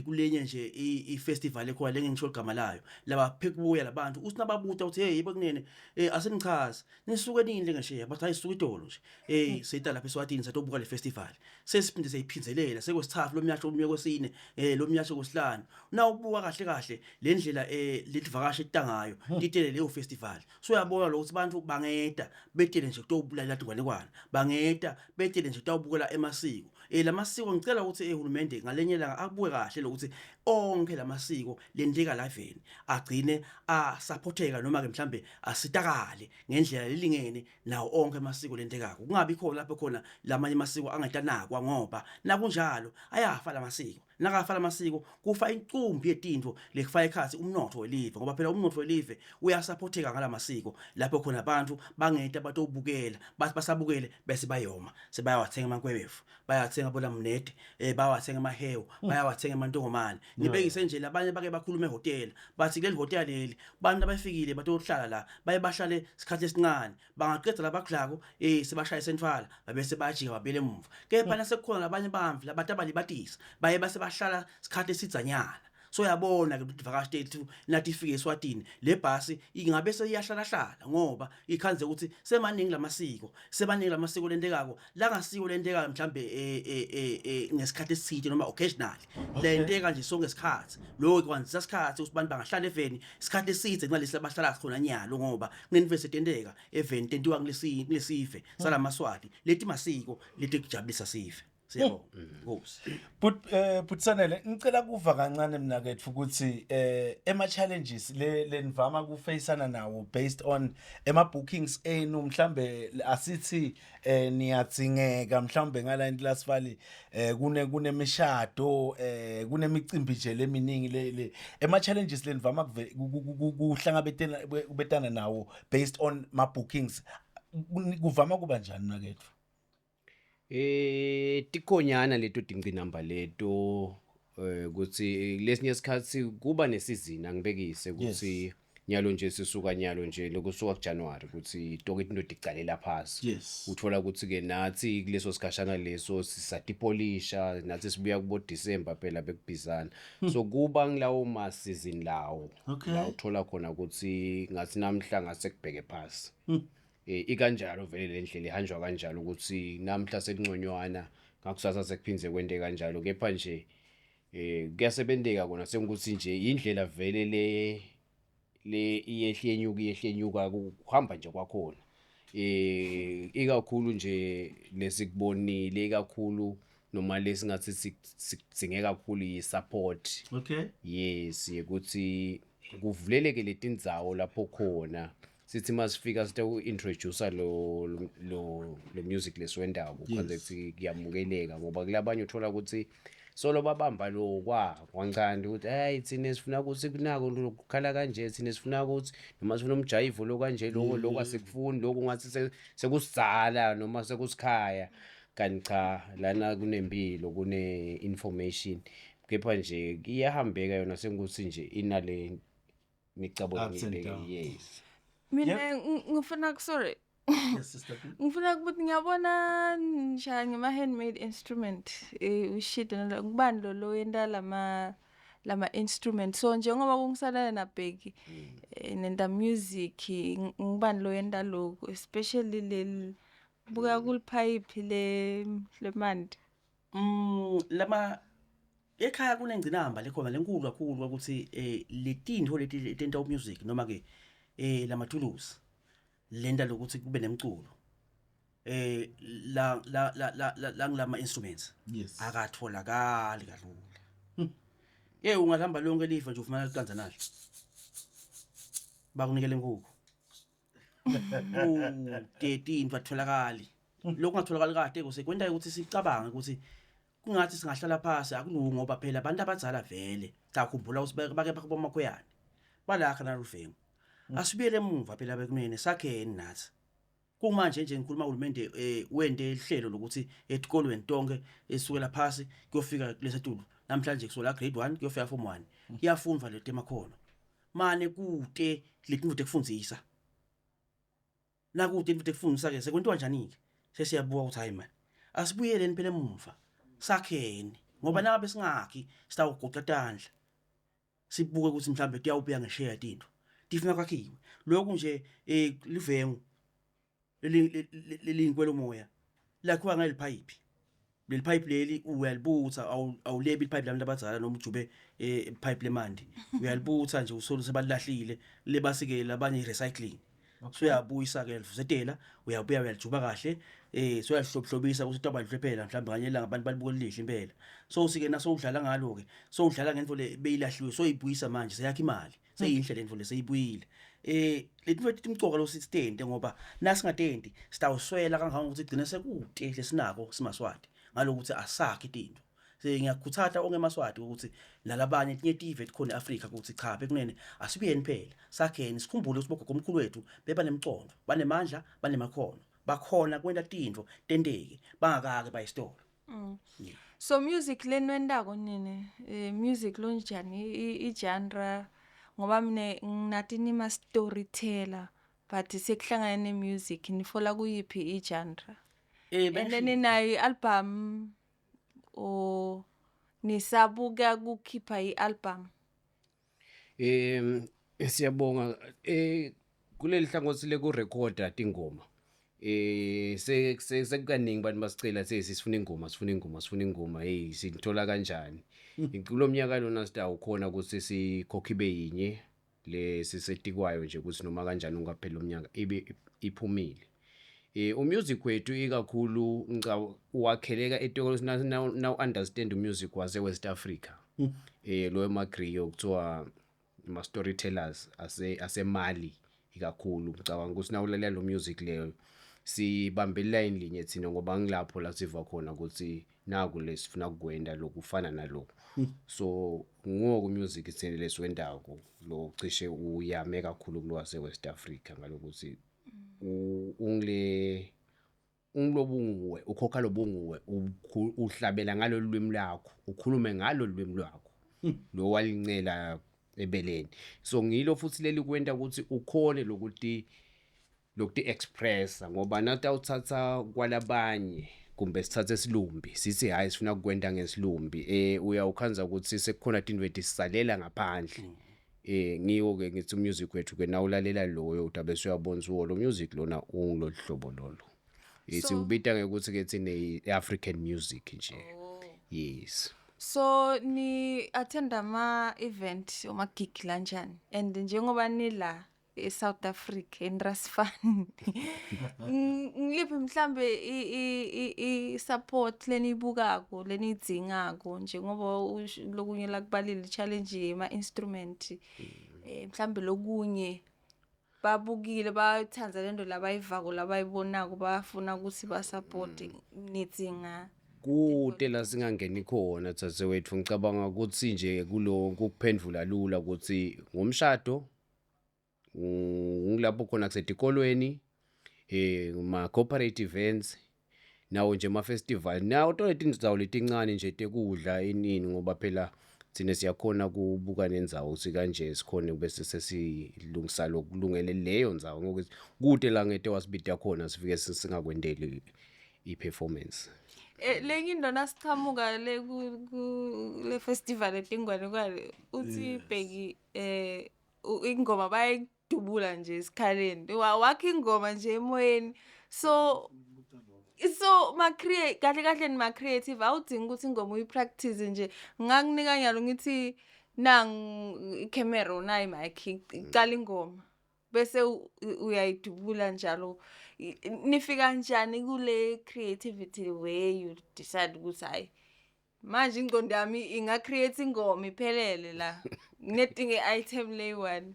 kulenye nje ifestival ekhona lengisho igama layo laba phekubuya labantu usinababuta uthi hey bekunene asenichaza nisuke nini lengasheya bathi ayisuka idolo nje seyita lapha eSwatini satobuka le festival sesiphinde seyiphindzelela sekwesithathu lomnyasho omnye kwesine lomnyasho kwesihlanu na ubuka kahle lendlela letivakashe etangayo titele leyo festival. So uyabona lo ukuthi abantu bangeda betele nje kutobulala latingwanekwana bangeda betele nje tawubukela emasiko lamasiko ngicela ukuthi uhulumende ngalenye langa akubuke kahle lokuthi onke lamasiko lendeka laveni agcine supporteka noma ke mhlambe asitakale ngendlela lelingene nawo onke amasiko lendekako kungabi khona lapho khona lamanye amasiko angatanakwa ngoba nakunjalo ayafa lamasiko nakafa lamasiko kufa incumbi yetinto lekufaka ekhathi umnotho welive ngoba phela umnotho welive uyasupporteka ngalamasiko lapho khona abantu bangeta batobukela bathi basabukele bese bayoma sebayawathenga amankwebefu bayathenga bola mnede bayawathenga amahewu bayawathenga amantongomane nibekise nje labanye bake bakhuluma ehotel bathi kuleli hotel leli bantu abafikile batohlala la baye bahlale isikhathi esincane bangaqeda labakudlako sebashaya sentfala bese bayajika babele emuva kepha nasekukhona labanye bamvu labantu abalibatisa baye base bahlala isikhathi esidzanyana. So yabona ke ivakashi tethu nathi ifike eSwatini le bhasi ingabe seyiyahlala ngoba ikhanze ukuthi semaningi lamasiko lentekako la ngasiko lenteka mhlambe ngesikhathi esithile noma occasionally lenteka nje sonke isikhathi lo kwanza isikhathi usibantu bangahlala eveni isikhathi esithe ngalesi abahlala khona nyalo ngoba kuneuniversity enteka eveni tentiwa ngilesive salaMaswati leti masiko leti kujabulisa sive. Siyabonga. Nkosi. But sanele ngicela kuva kancane mina kethu ukuthi ema challenges le nivama kufaceana nawo based on ema bookings enu mhlambe asithi niyadzingeka mhlambe ngala classify kunemishado kunemicimbi nje leminingi le ema challenges le nivama kuhlangabetana nawo based on ma bookings kuvama kuba njani nakethu. Tikonyana leto tingcinamba leto ukuthi lesinye isikhathi kuba nesizini angibekise ukuthi nyalo nje sisuka nyalo nje lokusuka kuJanuary ukuthi tonke into ticcalela phasi. Yes. Uthola ukuthi ke nathi kuleso sikashana leso sisatipolisha nathi sibuya kubo December phela bekubhizana. So kuba ngilawo ma season lawo. La uthola khona ukuthi ngathi namhla ngase kubheke phasi. Ikanjalo vele le ndlela ihanjwa kanjalo ukuthi namhla sekunconywana ngakusasa sekuphindze kwente kanjalo kepha nje kuyasebenzeka kona sengikuthi nje indlela vele le iyehlenyuka kuhamba nje kwakhona ikakhulu nje lesikubonile ikakhulu noma lesingathi sidzinge kakhulu yi-support. Yes ukuthi kuvuleleke letindzawo lapho khona sithi masifika sita uintroduce lo music lesiwendako kwanze kuyamukeleka ngoba kulabanye uthola ukuthi solo babamba lo kwancane ukuthi hey thina sifuna ukuthi kunako lokukhala kanje thina sifuna ukuthi noma sifuna umjayivo lo kanje lo asikufuni lokho ngathi sekusizala noma sekusikhaya kanti cha lana kunempilo kune information kepha nje iyahambeka yona sengikuthi nje inale micabongile. Yes. Mina ngifuna sorry. Yes sister. Ngifuna ukuthi ngiyabona nje ngema handmade instrument ushit ngubani lo yenda lama instrument so njengoba kungisalala nabheki nenda music ngubani lo yenda lokho especially le buka kul pipe le mandi. Lama ekhaya kunengcinamba lekhona lenkulu kakhulu ukuthi letinto leti tenta music noma ke lama tools lenda lokuthi kube nemculo la ngilama instruments akatholakali kalula ungahamba lonke lifa nje ufumana liqanza nalo bakunikele inkukhu 13 batholakali lokhu ngatholakali kade kusekwenta ukuthi sicabange ukuthi kungathi singahlala phansi akulungu ngoba phela abantu abadzala vele sakhumbula ukuthi bake bakomakhoyane balakha naluvengu asibiyele emuva phela bekunene sakheni nathi kumanje nje ngikhuluma uhulumende wende ihlelo lokuthi etikolweni tonke esukela phansi kuyofika kulesetulu namhlanje kusola grade 1 kuyofika form 1 iyafundwa le temakhono mane kude letinto tekufundisa la kude into tekufundisa ke sekwentiwa kanjani ke sesiyabuka ukuthi hayi man asibuyeleni phela emuva sakheni ngoba nabe singakhi sitawugoqa tandla sibuke ukuthi mhlambe tiyawubuya ngeshare tinto tifuna kwakhiwe lokhu nje livengu lelinkwe lomoya lakhiwa ngelipipe lelipipe leli uyalibutha awulebi ipipe labantu abadzala noma ujube ipipe lemandi uyalibutha nje usolo sebalahlile lebasikela abanye recycling so uyabuyisa ke livusetela uyabuya uyalijuba kahle so uyalihloblobisa ukuthi tabadle phela mhlawumbe kanye la ngabantu balibuka lihle impela so usike naso udlala ngalo ke so udlala ngento le beyilahliwe so uyibuyisa manje seyakha imali seyinhle lento le seyibuyile lethu timcoka lo sitente ngoba nasingatenti sitawuswela kangaka ukuthi igcine sekude lesinako simaswati ngalokuthi asakhi izinto ngiyakhuthata ongemaswati ukuthi lalabanye tinye tive khona eAfrika ukuthi cha bekunene asibiyeni phela sakheni sikhumbule ukuthi bogogo omkhulu wethu beba nemcondo banemandla banemakhono bakhona kwenta tinto tenteke bangakake bayistolo. So music lenwendako nini music lonjani i-genre ngoba mina nginathi nima storyteller but sekuhlangana nemusic nifola kuyiphi i-genre and then nayo i-album o nisabuka kukhipha i-album. Siyabonga kuleli hlangothi lekurecorda tingoma sekukaningi abantu basicela sifuna ingoma hey sithola kanjani kulomnyaka lona sitawu khona ukuthi sikhokhibe yinye le sisetikwayo nje ukuthi noma kanjani ungaphela umnyaka ibe iphumile Umusic wethu ikakhulu ngicabanga wakheleka etokolo now understand umusic wase West Africa. Lo emagriyo kuthiwa ama storytellers ase Mali ikakhulu ngicabanga ukuthi nawulalela lo music leyo sibambe line linye thina ngoba ngilapho la siva khona ukuthi naku lesifuna ukugwenda lokufana nalokho. So ngoku music ithini leswendako lo cishe uyame kakhulu kulwase West Africa ngalokuthi ungilobunguwe ukhokha lobunguwe uhlabela ngalo lwimi lakho ukhulume ngalo lwimi lwakho lo walincela ebeleni. So ngilo futhi leli kwenta ukuthi ukhole lokuthi expressa ngoba nathi awuthatha kwalabanye kumbe sithathe isilumbi sithi hayi sifuna ukwenda ngesilumbi uyawukhanza ukuthi sekukhona into ethi sisalela ngaphandle. Ngiyo ke ngithi music wethu ke nawulalela loyo utabe suyabona ukuthi lo music lona ungiloluhlobo lolo. Ubita ngekuthi ke thina African music nje. Yes. So ni attend ama event oma gig kanjani and njengoba nila eSouth Africa eNrasfan ngiliphi mhlambe I support lenibukako lenidzingako njengoba lokunye la kubalile challenge ema instrument mhlambe lokunye babukile bathanza lento labayivako labayibonako bafuna ukuthi ba support nidzinga kude la singangeni khona thathe wethu ngicabanga ukuthi nje kulo kuphendvula lula ukuthi ngomshado ngilapho khona kusedikolweni ma cooperative events nawo nje ama festival nawo tolet indzawo letincane nje tekudla inini ngoba phela thina siyakhona kubuka nendzawo ukuthi kanje sikhona bese sesilungisa lokulungele leyo ndzawo ngokuthi kude la ngete wasibita khona sifike singakwendeli I-performance. Lenye into nasichamuka le festival etingwane kwale uthi bheki ingoma bayidubula nje esikhaleni wakhe ingoma nje emoyeni so kahle ni ma creative awudingi ukuthi ingoma uyipractice nje ngakunika nyalo ngithi camera unayi mic iqala ingoma bese uyayidubula njalo nifika kanjani kule creativity way you decide ukuthi hayi manje ingqondo yami inga create ingoma iphelele la nginedinge item lay one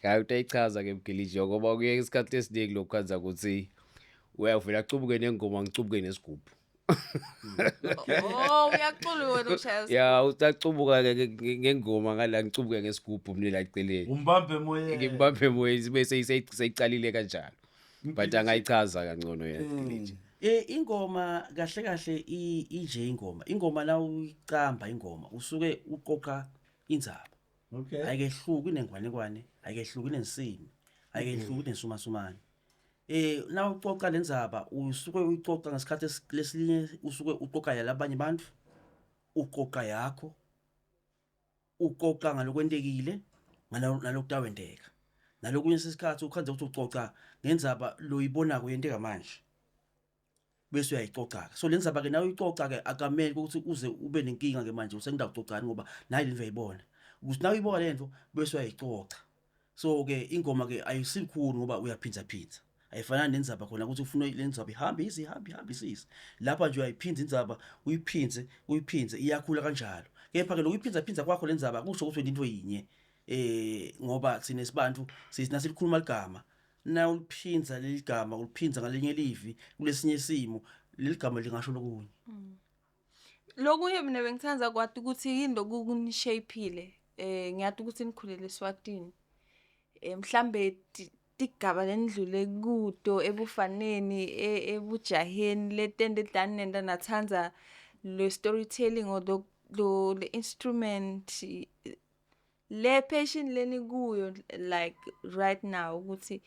hayi utayichaza ke Mgiliji ngoba kuye isikhathi esiningi lokukhanza ukuthi uyavela acubuke nengoma ngicubuke nesigubhu. Uyaqulu wena ushaya. Ya utacubuka ke ngengoma ngala ngicubuke ngesigubhu mina laceleni. Umbambe moyeni. Ngimbambe moyeni bese seyicalile kanjalo. But angayichaza kangcono yena Mgiliji. Ingoma kahle inje ingoma la uyiqamba ingoma usuke uqoqa indzaba. Okay. Ayikehluki nengwanekwane, ayikehluki nensini, ayikehluki nensumasumane. Na uqoqa lenzaba usuke uyiqoqa ngesikhathi lesinye usuke uqoqa yalabanye abantu, uqoqa yakho, uqoqa ngalokwentekile, nalokutawendeka. Nalokunye sesikhathi ukhanze ukuthi uqoqa ngenzaba loyibona kuyenteka manje. Bese uyayiqoqa. So lenzaba ke nawe uyiqoqa ke akamele ukuthi uze ube nenkinga ke manje usengidakuqoqana ngoba nayi lento uyayibona. Ukuthi nawe uyibona lento bese uyayiqoqa. So ke ingoma ke ayisikhulu ngoba uyaphinza phinza. Ayifana nenzaba khona ukuthi ufuna lenzaba ihambe isisi. Lapha nje uyayiphinza indzaba uyiphinze iyakhula kanjalo. Kepha ke lokuphinza phinza kwakho lenzaba kusho ukuthi into yinye. Ngoba sine sibantu silikhuluma ligama na uliphinza leligama uliphinza ngalenye livi kulesinye isimo leligama lingasho lokunye. Lokunye mina bengithanza kwathi ukuthi yini lokukunishapeile ngiyathi ukuthi nikhulele eSwatini mhlambe tigaba lendlule kudo ebufaneni ebujaheni letende danenda nathanza le storytelling or le instrument le passion leni kuyo like right now ukuthi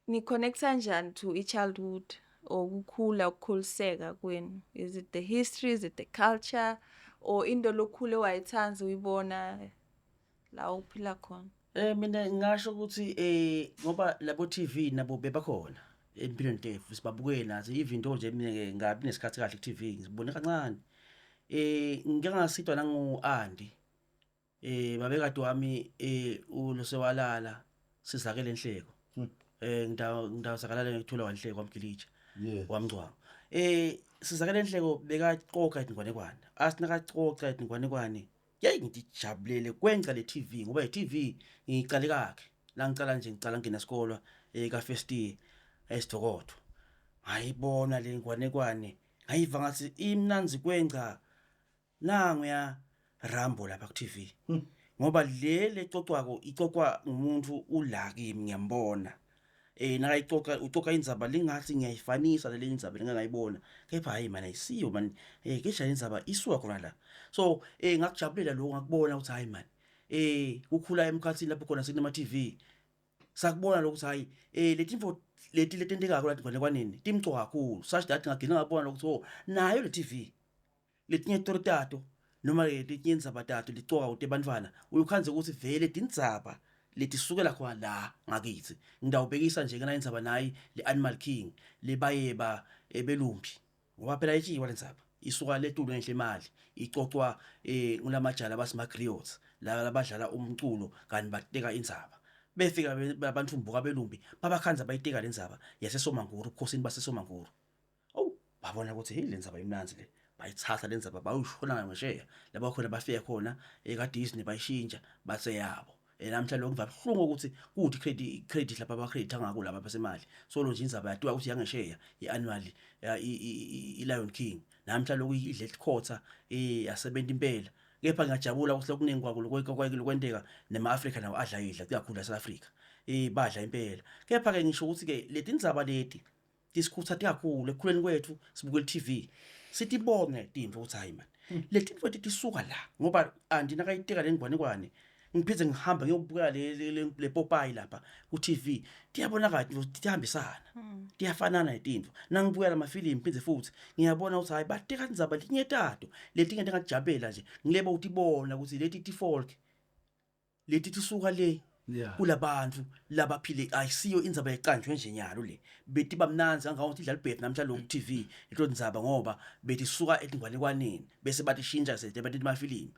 ni connect kanjani to childhood okukhula ukukhuliseka kwenu? Is it the history, is it the culture or into lokhule wayithanza uyibona la uphila khona? Mina ngasho ukuthi ngoba labo TV nabo bebakhona empilweni tethu sibabukela nathi izinto nje mina ngabi nesikhathi kahle ku TV ngibone kancane. Ngike ngasitwa nangu Andi babekade wami ulosewalala sizakele enhleko. ngidazakalala ngithola wanhle kwaMgilitsha Yes. wamncwanga sizakale Nhleko bekacoca eDingwanekwane asinakacoca eDingwanekwane yayi ngijabulele kwenca le TV ngoba i TV ngicale kakhe la ngicala nje ngicala ngena isikolo ka first year eSidokotho ngayibona le Ngwanekwane ngayiva ngathi imnanzi kwenca nangu ya Rambo lapha ku TV ngoba le cocwako icocwa umuntu ula kimi ngiyambona nakayicoca ucoca indzaba lingathi ngiyayifanisa le indzaba ngingayibona kepha hayi mana isiyo man kesha indzaba isuka khona la so ngakujabulela lokho ngakubona ukuthi hayi man ukukhula emkhathini lapho khona sinema TV sakubona lokuthi hayi letinfo letendekako la Ngwanekwaneni timcoka kakhulu such that ngagcina ngabona ukuthi nayo le TV letinye toritato noma letinye indzaba tato licoka ukuthi bantwana uyukhanze ukuthi vele tindzaba letisukela khona la ngakithi ngidawubhekisa nje kana indzaba nayi le Animal King lebayeba ebelumbi ngoba phela itshiwa lendzaba isuka letulo enhle imali icocwa ngulamajala abasima griots labadlala umculo kanti bateka indzaba befika abantu mbuka belumbi babakhanza bayiteka lendzaba yaseSomanguru ukhosini baseSomanguru babona ukuthi hey lendzaba imnanzi le bayithatha lendzaba bayishona ngesheya laba khona bafika khona eka Disney bayishintsha base yabo namhla lo ngivabhlungu ukuthi kuthi credit lapha aba credit angako laba basemali so lo nje indzaba yatiwa ukuthi yangesheya iannual iLion King namhla lo idle quarter yasebenza impela kepha ngiyajabula ukuthi lokuningi kwako lokwenteka nema Africa nawo adla idla kuyakhula eSouth Africa badla impela kepha ke ngisho ukuthi ke leti indzaba leti tisikhuthathi kakhulu ekukhuleni kwethu sibukela TV sitibonge tinto ukuthi hayi man leti tinto tisuka la ngoba andinakayiteka le Ngwanekwane ngiphize ngihamba ngiyobuka le Popeye lapha ku TV tiyabona kahle tihambisana tiyafanana izinto nangibuka amafilimu phindze futhi ngiyabona ukuthi hayi bateka indzaba linye tato leti ngeke ngajabela nje ngileba utibona ukuthi leti ti-folk leti tisuka le kulabantu labaphile ayisiyo indzaba eqanjwe nje nyalo le bethi bamnanzi angawothi idlala ibhethi namhlanje ku TV into indzaba ngoba bethi suka eDingwanekwaneni bese batishintsha sethe bathi amafilimu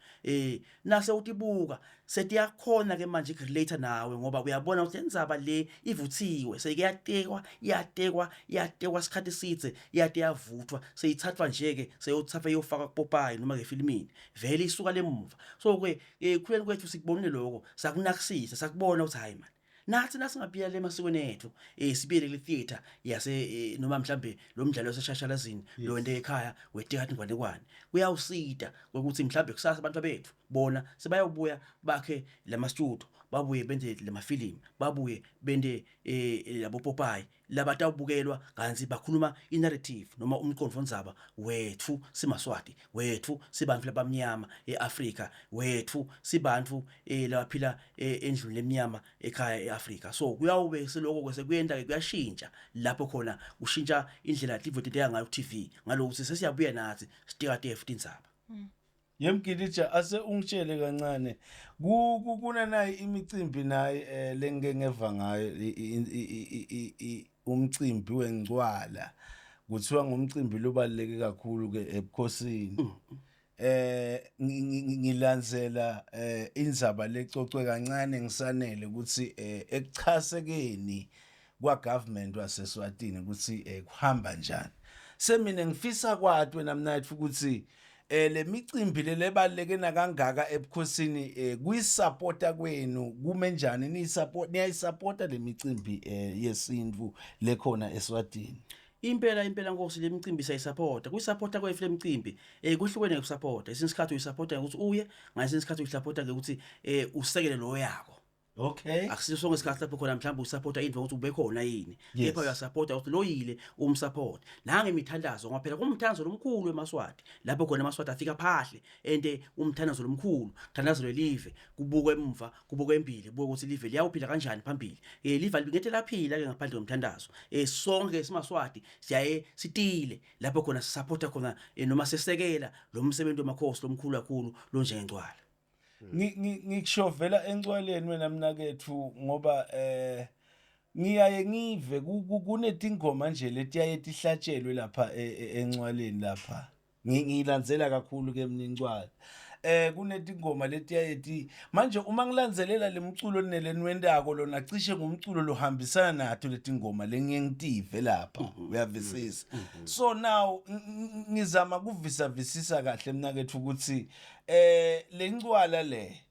nase utibuka setiyakhona ke manje creator nawe ngoba uyabona ukuthi indzaba le ivuthiwe sekuyatekwa yatekwa isikhathi sithe yate yavuthwa seyithathwa nje ke seyothafa yofaka kuPopeye noma ke filmini vele isuka lemva so ke khuleni kwethu sikubonile lokho sakunakisisa bona uthi hayi man nathi nasingaphila le masikweni ethu sibiyele le theater yase noma mhlambe lo mdlalo waseshashalazini lo wente ekhaya weteka Ngwanekwane kuyawusida ukuthi mhlambe kusasa abantu bethu bona sebayobuya bakhe lama studio babuye benze lemafilimu babuye bende labo Popeye labatawubukelwa kanzi bakhuluma inarrative noma umqondo ondzaba wethu simaswati wethu sibantu labamnyama eAfrica wethu sibantu labaphila endluni lemnyama ekhaya eAfrica so kuyawube seloko kwese kuyenda ke kuyashintsha lapho khona ushintsha indlela tivotete ngayo TV ngalokuthi sesiyabuya nathi sitikate futhi indzaba Yemgilitsha ase ungitshele kancane kuna nayi imicimbi nayi lengeke ngeva ngayo umcimbi wengcwala kuthiwa ngumcimbi lobaleke kakhulu ke ebukhosini ngilandzela indzaba lecocwe kancane ngisanele ukuthi ekuchasekeni kwa government waseSwatini ukuthi kuhamba njani semine ngifisa kwathi wena mnathi ukuthi le micimbi lebaleke nakangaka ebukhosini kuyisupporta kwenu kume njani niyayisupporta le micimbi yesintu lekhona eSwatini impela Nkosi le micimbi sayisupporta kuyisupporta kwethu le micimbi kuhlukene nokusupporta isikhathi uyisupporta ukuthi uye ngasinsikhathi uyisupporta ke ukuthi usekele lo yakho okay akusiso sonke isikhathi lapho khona mhlawumbe usupporta into ukuthi ube khona yini kepha uyasupporta ukuthi lo yile umsupport nange imithandazo ngoba phela kumthandazo lomkhulu eMaswati lapho khona eMaswati afika phahle ente umthandazo lomkhulu thandazo lelive kubukwe emva kubukwe empili buke ukuthi live liyawuphila kanjani phambili live ngeke laphila ke ngaphandle komthandazo sonke simaswati siyaye sitile lapho khona sisupporta khona noma sesekela lo msebenzi wamakhosi lomkhulu kakhulu lo njengengcwala ngikushovela encwaleni wena mnakethu ngoba ngiyaye ngive kunetingoma nje letiyaye tihlatshelwe lapha encwaleni lapha ngilandzela kakhulu ke mina incwala kunetingoma letiyayethi manje uma ngilandzelela lemculo nelenwendako lona cishe ngumculo lohambisana nato letingoma lengiyengitive lapha uyavisisa so now ngizama kuvisavisisa kahle mnakethu ukuthi lencwala le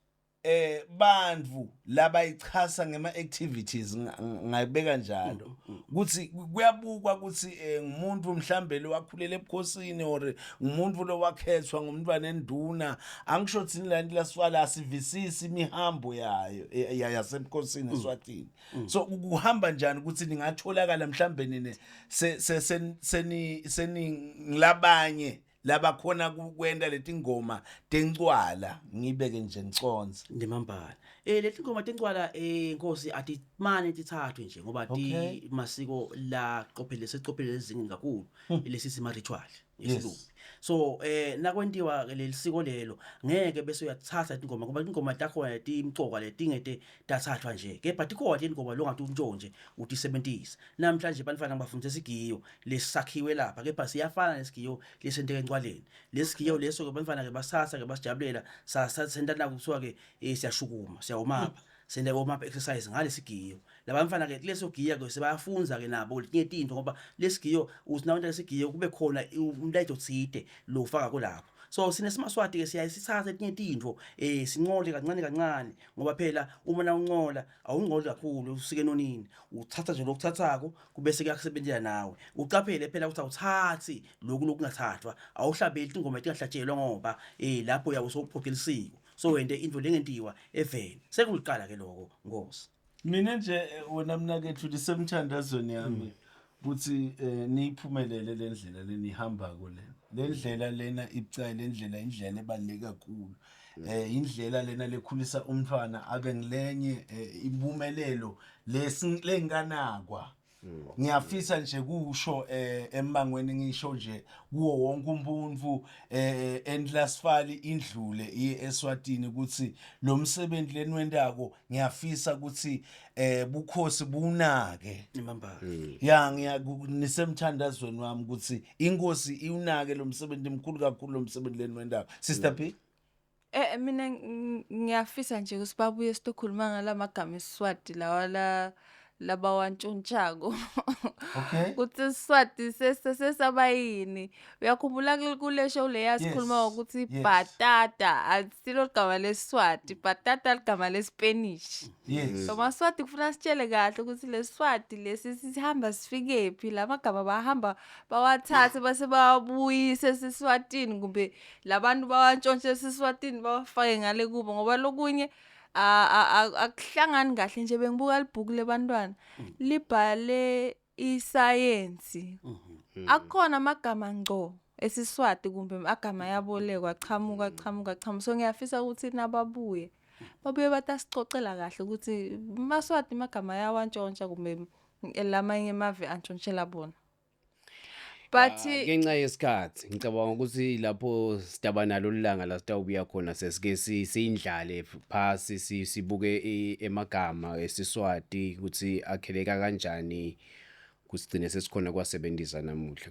bandvu labayichasa ngema activities ngayibeka njalo ukuthi kuyabukwa ukuthi ngumuntu mhlambe lo wakhulela ebukhosini or ngumuntu lo wakhethwa ngumntwana enduna angisho thini la laswala asivisisi imihambo yayo yasebukhosini eSwatini so kuhamba njani ukuthi ningatholakala mhlambe nini seni ngilabanye labakhona kwenda letingoma tencwala ngibeke nje ngiconze ndimambala leti ngoma tencwala inkosi athi manje tithathwe nje ngoba ti masiko la qophele seqophele ezingeni kakhulu lesisi ma ritual isilungu so nakwentiwa lelisiko lelo ngeke bese uyathatha ingoma ngoba ingoma takho timcoka letingete tathathwa nje kepha tikhona ingoma longathi untshonje uthi 70s namhlanje banifana ngabafundisa igiyo lesakhiwe lapha kepha siyafana nesigiyo lesenteke encwaleni lesigiyo leso ke banifana ke basasa ke basijabulela sasentana kuthiwa ke siyashukuma siyawumapha sende warm-up exercise ngalesigiyo labamfana ke leso giya ke sebayafunza ke nabo letinye izinto ngoba lesigiyo usinawonke lesigiyo kube khona umlayito tsite lo ufaka kulapho so sine simaswati ke siyayisithatha etinye izinto sinqole kancane kancane ngoba phela uma na unqola awungqoli kakhulu usike nonini uthatha nje lokuthathako kube sekuyakusebenzela nawe uqaphele phela ukuthi awuthathi lokungathathwa awuhlabeli ingoma etingahlatshelwa ngoba lapho yawo sokuphokelisiko so wende into lengentiwa eveni sekuliqala ke lokho Nkosi mina nje wena mnakethu lisemthandazweni yami ukuthi niyiphumelele lendlela lenihamba kule lendlela lena ibucayi lendlela indlela ebaluleke kakhulu indlela lena lekhulisa umntwana abe ngilenye impumelelo lenganakwa ngiyafisa nje kusho embangweni ngisho nje kuwo wonke umuntu endlasfali indlule eSwatini ukuthi lo msebenzi lenwendako ngiyafisa ukuthi bukhosi bunake imambala ya nisemthandazweni wami ukuthi inkosi iunake lo msebenzi emkhulu kakhulu lo msebenzi lenwendako Sister P mina ngiyafisa nje ukuthi babuye sitokhuluma ngalamagama eSwati lawala labawantshontshago ukuthi iSwati sesabayini uyakhumbula kule show le yasikhuluma ukuthi batata asilo gama leSwati batata ligama leSpanish so maSwati kufuna sitshele kahle ukuthi leSwati lesi sihamba sifike phi lamagama bahamba bawathathe base babuyise seSwatini kumbe labantu bawantshontshe seSwatini bafake ngale kubo ngoba lokunye akuhlangani kahle nje bengibuka libhuku lebantwana libhale isayensi akukhona amagama ngco esiSwati kumbe amagama yabolekwa chamuka so ngiyafisa ukuthi nababuye babuye batasicocela kahle ukuthi maSwati amagama yawantshontsha kumbe lamanye emave antshontshelwa bona but ngenxa yesikhathi ngicabanga ukuthi lapho sidaba nalo lilanga la sitawubuya khona sesike siyindlale phasi sibuke emagama esiSwati ukuthi akheleka kanjani kusigcine sesikhona kwasebenzisa namuhla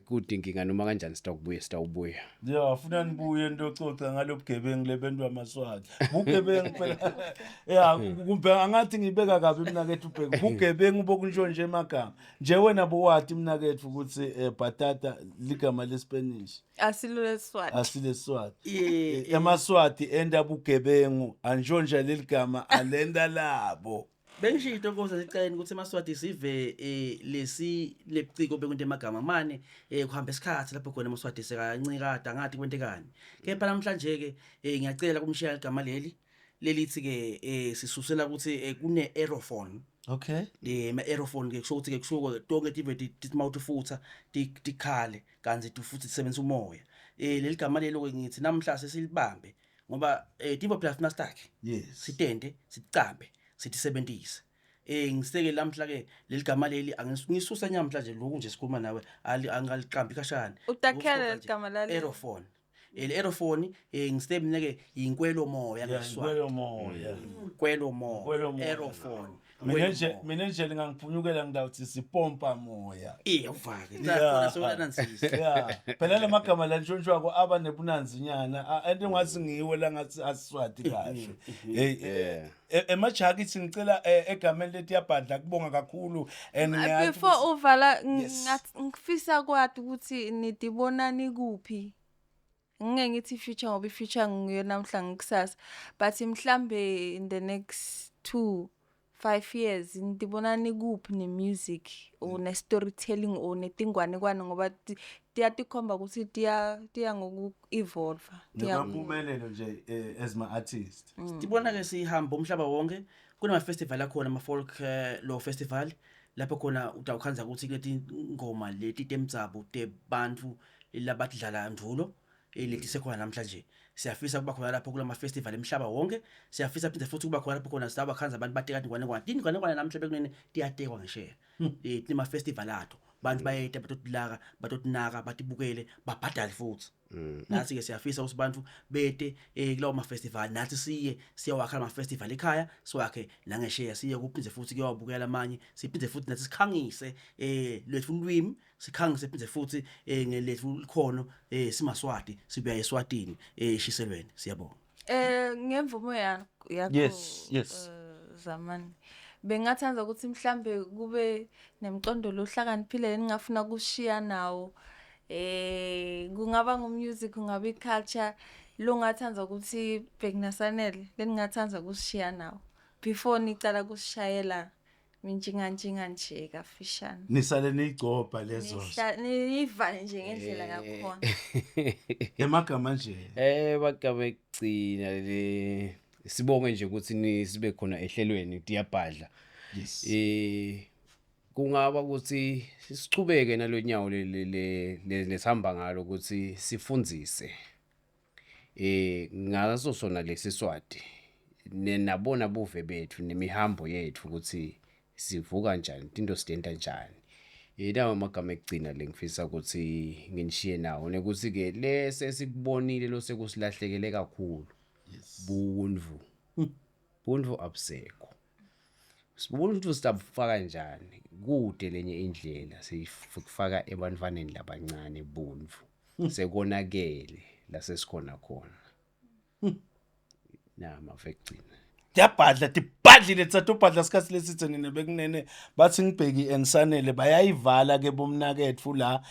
kudinga inkinga noma kanjani sitawubuya ya ufuna nibuye ndococa ngalobugebengu lebentu amaswati bugebengu phela ya kumbe angathi ngibeka kabi mina kethu ubheka bugebengu bokuntshontshe emagama nje wena bowathi mina kethu ukuthi batata ligama leSpanish asilo leSwati emaswati enda bugebengu antshontsha leligama alenda labo bengishito Nkosi sicela ukuthi emaswati sive lesi leciko bekunte emagama mane kuhamba isikhathi lapho khona emaswati sekancikada ngathi kwentekani kepha namhlanje ke ngiyacela kumshiya igama lelithi ke sisusela ukuthi kune aerophone ma aerophone ke kusho ukuthi ke kusho tonke tive timauthi futha tikhale kanzi futhi sisebenzisa umoya leli gama lelo ke ngithi namhla sesilibambe ngoba tive phela stack sitende sicambe sithi 70s ngiseke lamhla ke leli gama leli angisusa nyamhla nje lokhu nje sikhuluma nawe angaliqambi kashana utakhela igama lalo aerophone aerophone ngisebenzeke inkwelo moya ngesizwe kwelo moya kwelo moya aerophone mina nje ngangiphunyukela ngidawuthi sipompa moya. Ufake. Yeah. Sona nansisi. Yeah, phela lamagama la ntshontshiwako aba nebunanzi nyana ento ngathi ngiwe la ngathi asiswati kahle. Emajaki ithi ngicela egameni leti yabhadla kubonga kakhulu and Before uvala ngifisa kwathi ukuthi nidibonani kuphi. Ngeke ngithi future ngoba future ngiyo namhla ngikusasa but mhlambe in the next 2-5 years nidibonani kuphi ne music or ne storytelling or netingwane kwana ngoba tiyakhomba ukuthi tiya ngoku evolve. ngiyaphumelelo nje as my artist. Sibona ke sihamba umhlaba wonke kunama festival akhona ama folk law festival lapho khona utawukhanza ukuthi leti ngoma leti temtsabo tebantu labadlala ndvulo leti sekhona namhlanje siyafisa kuba khona lapho kulama festival emhlaba wonke siyafisa phinde futhi kuba khona lapho khona sabakhanza abantu bateka ingwane ingwane namhlanje kunene tiyatekwa ngisheya tima festival atho bantu bayeta batotilaka batotinaka batibukele babhadale futhi nathi ke siyafisa ukuthi abantu bete kulawo ma festival nathi siyawakha ama festival ekhaya siwakhe nangesheya siye kuphinde futhi kuyawabukela amanye siphinde futhi nathi sikhangise lethu ulwimi sikhangise phinde futhi ngelethu likhono simaswati sibuya eSwatini eshiselweni siyabonga. Ngemvumo yakho Yes. Zamani bengathanda ukuthi mhlambe kube nemcondo lohlakaniphile ningafuna kushiya nawo kungaba music kungaba culture longathanda ukuthi Bhekinasanele leningathanda kushiya nawo before nicala kusishayela minjinga nje kafishane Nisale nigcobha lezo. Nivale nje ngendlela yakhona. Emagama nje. Bagama ekugcina le sibonge nje ukuthi sibe khona ehlelweni diyabhadla. Yes. Kungaba ukuthi sichubeke nalonyawo lesihamba ngalo ukuthi sifundzise ngaso sona lesiswati nabona buve bethu nemihambo yethu ukuthi sivuka kanjani into sidenta kanjani lawo magama ekugcina lengifisa ukuthi nginishiye nawo nekuthi ke lese sikubonile lo sekusilahlekele kakhulu bunvu abseko sibona ukuthi sitabufaka kanjani kude lenye indlela sifaka ebantwaneni labancane bunvu sekonakele la sesikhona khona nama vekugcina Yabhadla tibhadlile tsatobhadla sikhathi lesithe nina bekunene bathi ngibheki ensanele bayayivala ke bomnakethu la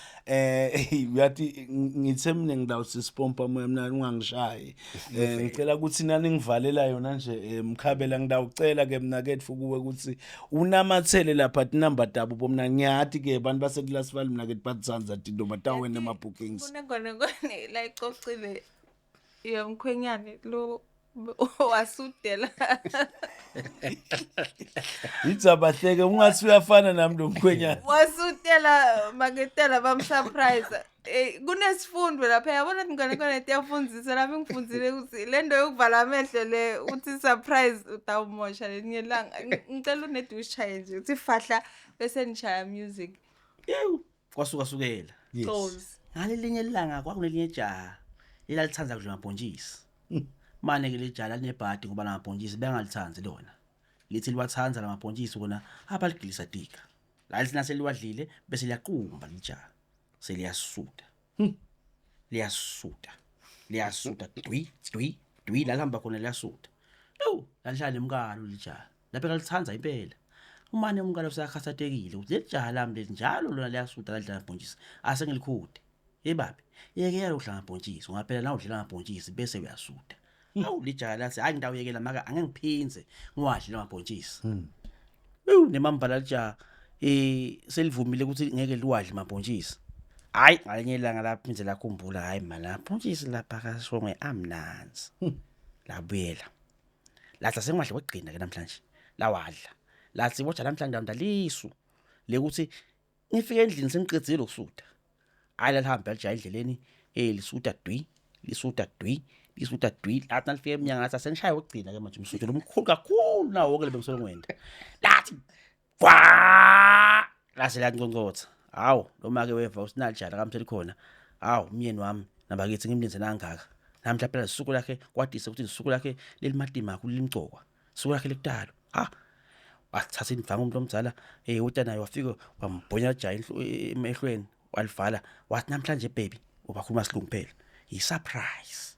uyathi ngithe mina ngidawuthi sipompa moya mina ungangishayi ngicela ukuthi nani ngivalela yona nje mkhabela ngidawucela ke mnakethu kuwe ukuthi unamathele lapha number tabo bomna ngiyathi ke abantu base class valley mnakethu bathsanza tinto batawena ama bookings Kunengone la icocile yomkhwenyane lo wasudela Itsabahleke ungathi uyafana nami lo mkhwenyana wasudela maketela bamsurprise kunesifundo lapha yabona ngane tiyafundzisa lapha ngifundzile ukuthi lento yokuvala amehlo le uthi surprise utawumosha lelinye ilanga ngicela unedushaye nje uthi fahla bese nishaya music Kwasukela goals ngalelinye ilanga kwakunelinye jaha elalithanza kudla amabhontshisi manje ke lijala linebhadi ngoba lamabhontshisi bengalithanzi lona lithi liwathanza lamabhontshisi kona abaligilisa tika la lina seliwadlile bese liyaqumba lijala seliyasuda liyasuda dwi la hamba khona liyasuda lalishaya emkalo lijala lapha ngalithanza impela umane umkalo usakhasatekile uthi lijaha lami njalo lona liyasuda ladla amabhontshisi asengilikhudi babe yeke yalodla amabhontshisi ungaphela na udlela amabhontshisi bese uyasuda lijaha lathi hayi ngidawuyekela maka angengiphinze ngiwadle lamabhontshisi nemambala lijaha selivumile ukuthi ngeke liwadle amabhontshisi hayi ngalenye ilanga lapha indlela lakhumbula hayi mana amabhontshisi lapha kasongwe amnanzi labuyela lathi sengiwadle kwegcina ke namhlanje lawadla lathi watha namhlanje ndalisu lekuthi ngifike endlini sengiqedzile ukusuda hayi lalihamba lijaha endleleni lisuda dwi lathi nalifike eminyanga ngathi sengishaye ukugcina ke manje umsudu lomkhulu kakhulu nawo wonke lebengisolo ngwenda lathi lase lanconcotha hawu noma ke weva usinalujala kamtheli khona hawu umyeni wami nabakithi ngimlinze nangaka namhla phela isuku lakhe kwadise ukuthi isuku lakhe lelimatima kulimgcoka isuku lakhe lekutalo wathatha indvangu umuntu omdala utanayo wafika wambhonya jaha emehlweni walivala wathi namhlanje baby ubakhuluma isilungu kuphela i surprise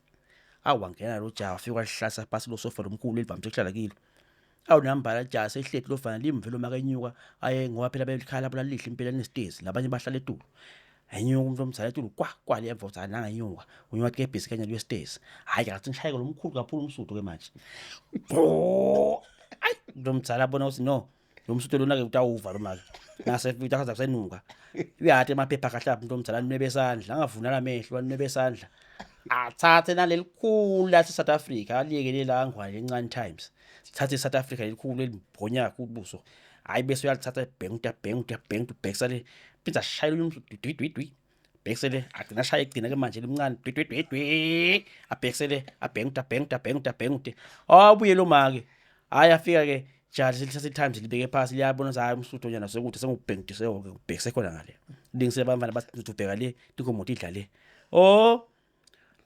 awangena lo jaha wafika walihlasa phansi lo sofa lomkhulu elivamise ukuhlala kilo awunambala jaha sehlethi lofana limvelo makenyuka aye ngoba phela belikhala bulalihle impela nesitezi labanye bahlala eTulu enyuka umuntu omdala eTulu kwale emva uthi nangenyuka unywathi ke ebhisi kanye lwesitezi hayi ngathi ngishayeke lo mkhulu kakhulu umsudu ke manje ayi lo mdala bona uthi no lo msudu lona ke utawuva lo manje nase fika kaza kusenuka uyathi emaphepha kahlapha umuntu omdala nebe esandla angavunala amehlo nebe esandla athathe nalelikhulu lathi South Africa aliyekele la ngwane encane times thathe South Africa lelikhulu elibhonya kubuso hayi bese uyalithatha bhengu bhekisale phinda shayela umdwi bhekisele agcina shaya egcina ke manje limncane dwi abhekisele abhengu abuye lo make hayi afika ke jaji lithathe times libeke phansi liyabona hayi umsuthu njana sekuthi sengubhengise ke ubhekise khona ngale lingisele abantwana bathi ubheka le inkomoto idla le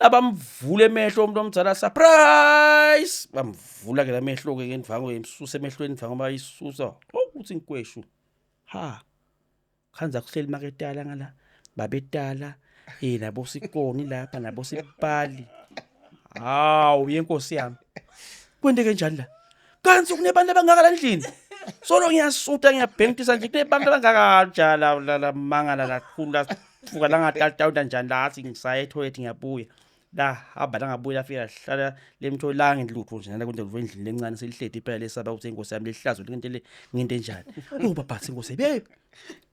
abamvula emehlo umuntu omdala surprise bamvula ke lamehlo ke ngendvango emsusa emehlweni indvango bayisusa ukuthi inkweshu ha khanza kuhleli maketala ngala babetala nabo sikoni lapha nabo sipali hawu yenkosi yami kwente kanjani la kanti kunebantu abangaka endlini solo ngiyasuta ngiyabhentisa nje kunebantu abangaka njala la mangala la khula fuka la ngatalta njani la athi ngisaye toilet ngiyabuya la abala ngabuya afika hlala lemtholanga indlutho nje nala kwendlu endlini lencane selihledi phela lesaba ukuthi inkosi yami lehlazo lento le nginte njani ubaphathi inkosi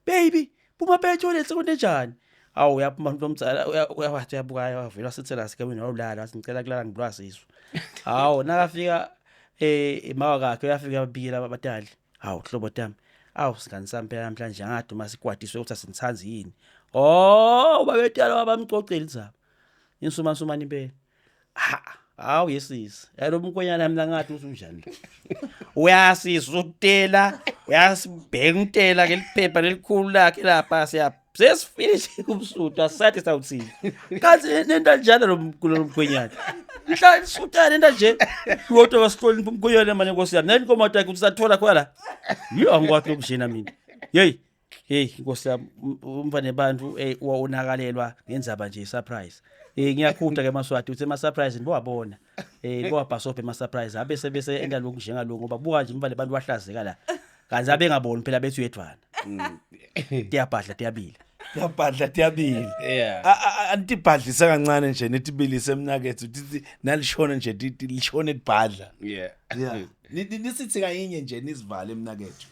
baby phuma phela toilet sekonto enjani awu uyaphuma umuntu omdala uyawathi uyabuka wavela sithela sikamini wawulala wathi ngicela kulala ngibulwasiso hawu nakafika emawa kakhe uyafika yabikela abatali hawu hlobo tami awu singani sami phela namhlanje ngade uma sikwadiswe ukuthi asinithanzi yini babetala wabamcocela izaba insuma impela hawu yesisi yalo mkonyana mina ngathi usunjani uyasisa ukutela uyasibhengutela ke liphepha lelikhulu lakhe lapha sesifinish kumsudu asathi sawuthini kanti nenda njalo lo mkonyana mhla isutana nenda nje lotho wasihloli umkonyana manje nkosi yami nenkomoto yakhe usathola khona yiyo angikwathi ukujena mina hey nkosi yami umfane bantu unakalelwa ngenzaba nje surprise ngiyakhutha ke Maswati uthi surprise nibowabona bowabhasobhe surprise abese bese enda lokhu njengaloko ngoba buka nje imvale abantu bahlazeka la kanti abengaboni phela bethu yedwana tiyabhadla tiyabili antibhadlisa kancane nje netibilise emnakethe uthi nalishona nje lishone libhadla nisithi kayinye nje nisivale emnakethe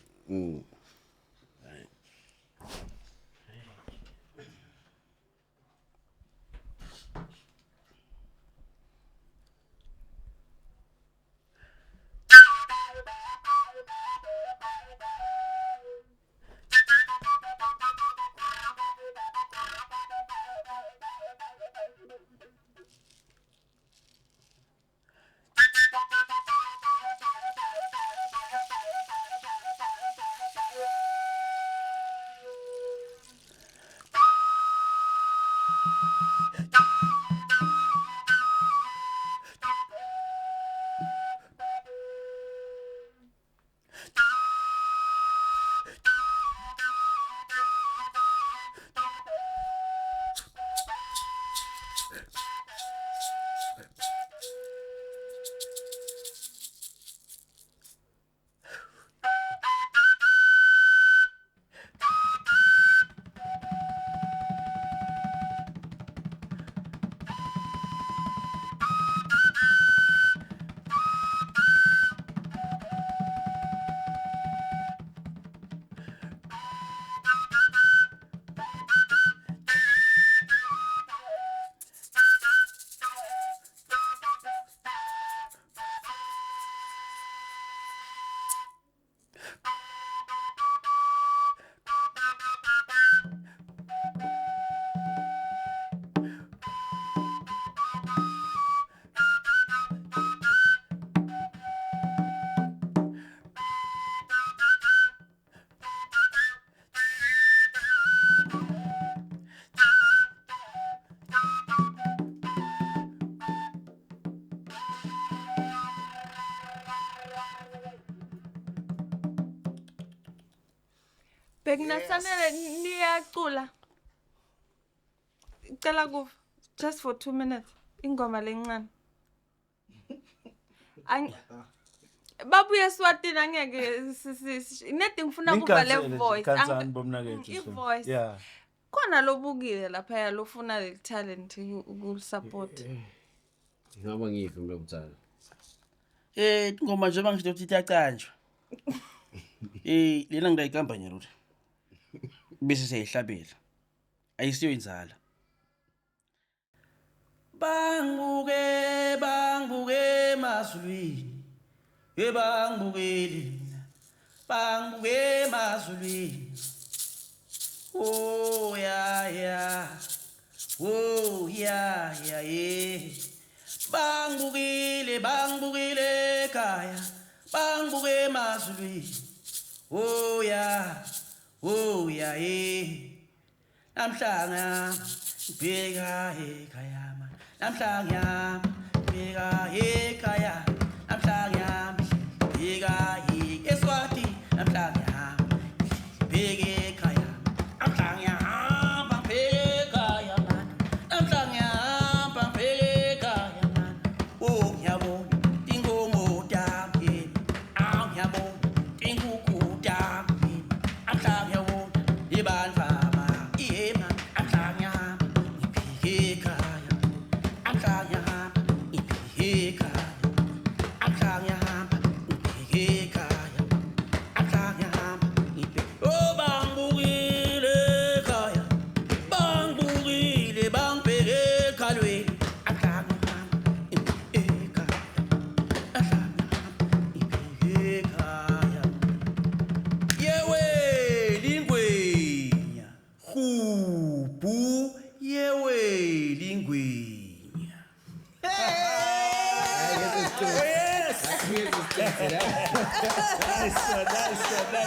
Beknasanele niyacula. Cela kufa just for 2 minutes. Ingoma lencane. Babuye Swatini angeke nedi ngifuna kuba le voice. Kancane bomnakethu. I-voice. Yeah. Khona lobukile lapha lofuna le talent ukusupport. Ngaba ngiyifi mlomthana. Ingoma nje bangisho ukuthi iyacanjwa. Lena ngidayikamba nje lutho. Bese siyayihlabela. Ayisiyo inzala. Bangibuke mazulwini. Bangibukele. Bangibuke mazulwini. Oh yeah. Oh yeah. Bangibukile ekhaya. Bangibuke emazulwini. Oh yeah. Namhlanje ngibheka ekhaya man. Namhlanje ngibheka ekhaya. Namhlanje ngibheka eSwati. Namhlanje ngibheka ekhaya. Namhlanje ngibheka ekhaya man. Namhlanje ngibheka ekhaya man. Oh ngiyabona inkomo dami. Ngiyabona inkukhu dami. Namhlanje ngiyabona ibandlama. Yema namhlanje ngibheka ekhaya. Namhlanje ngibheka ekhaya. Namhlanje ngibheka ekhaya. Namhlanje ngibheka. Oh bangibukile ekhaya. Bangibukile bangibheka ekhalweni. Namhlanje ngibheka ekhaya. Namhlanje ngibheka ekhaya. Yewe lingwenya. Hubu yewe lingwenya. Nice one.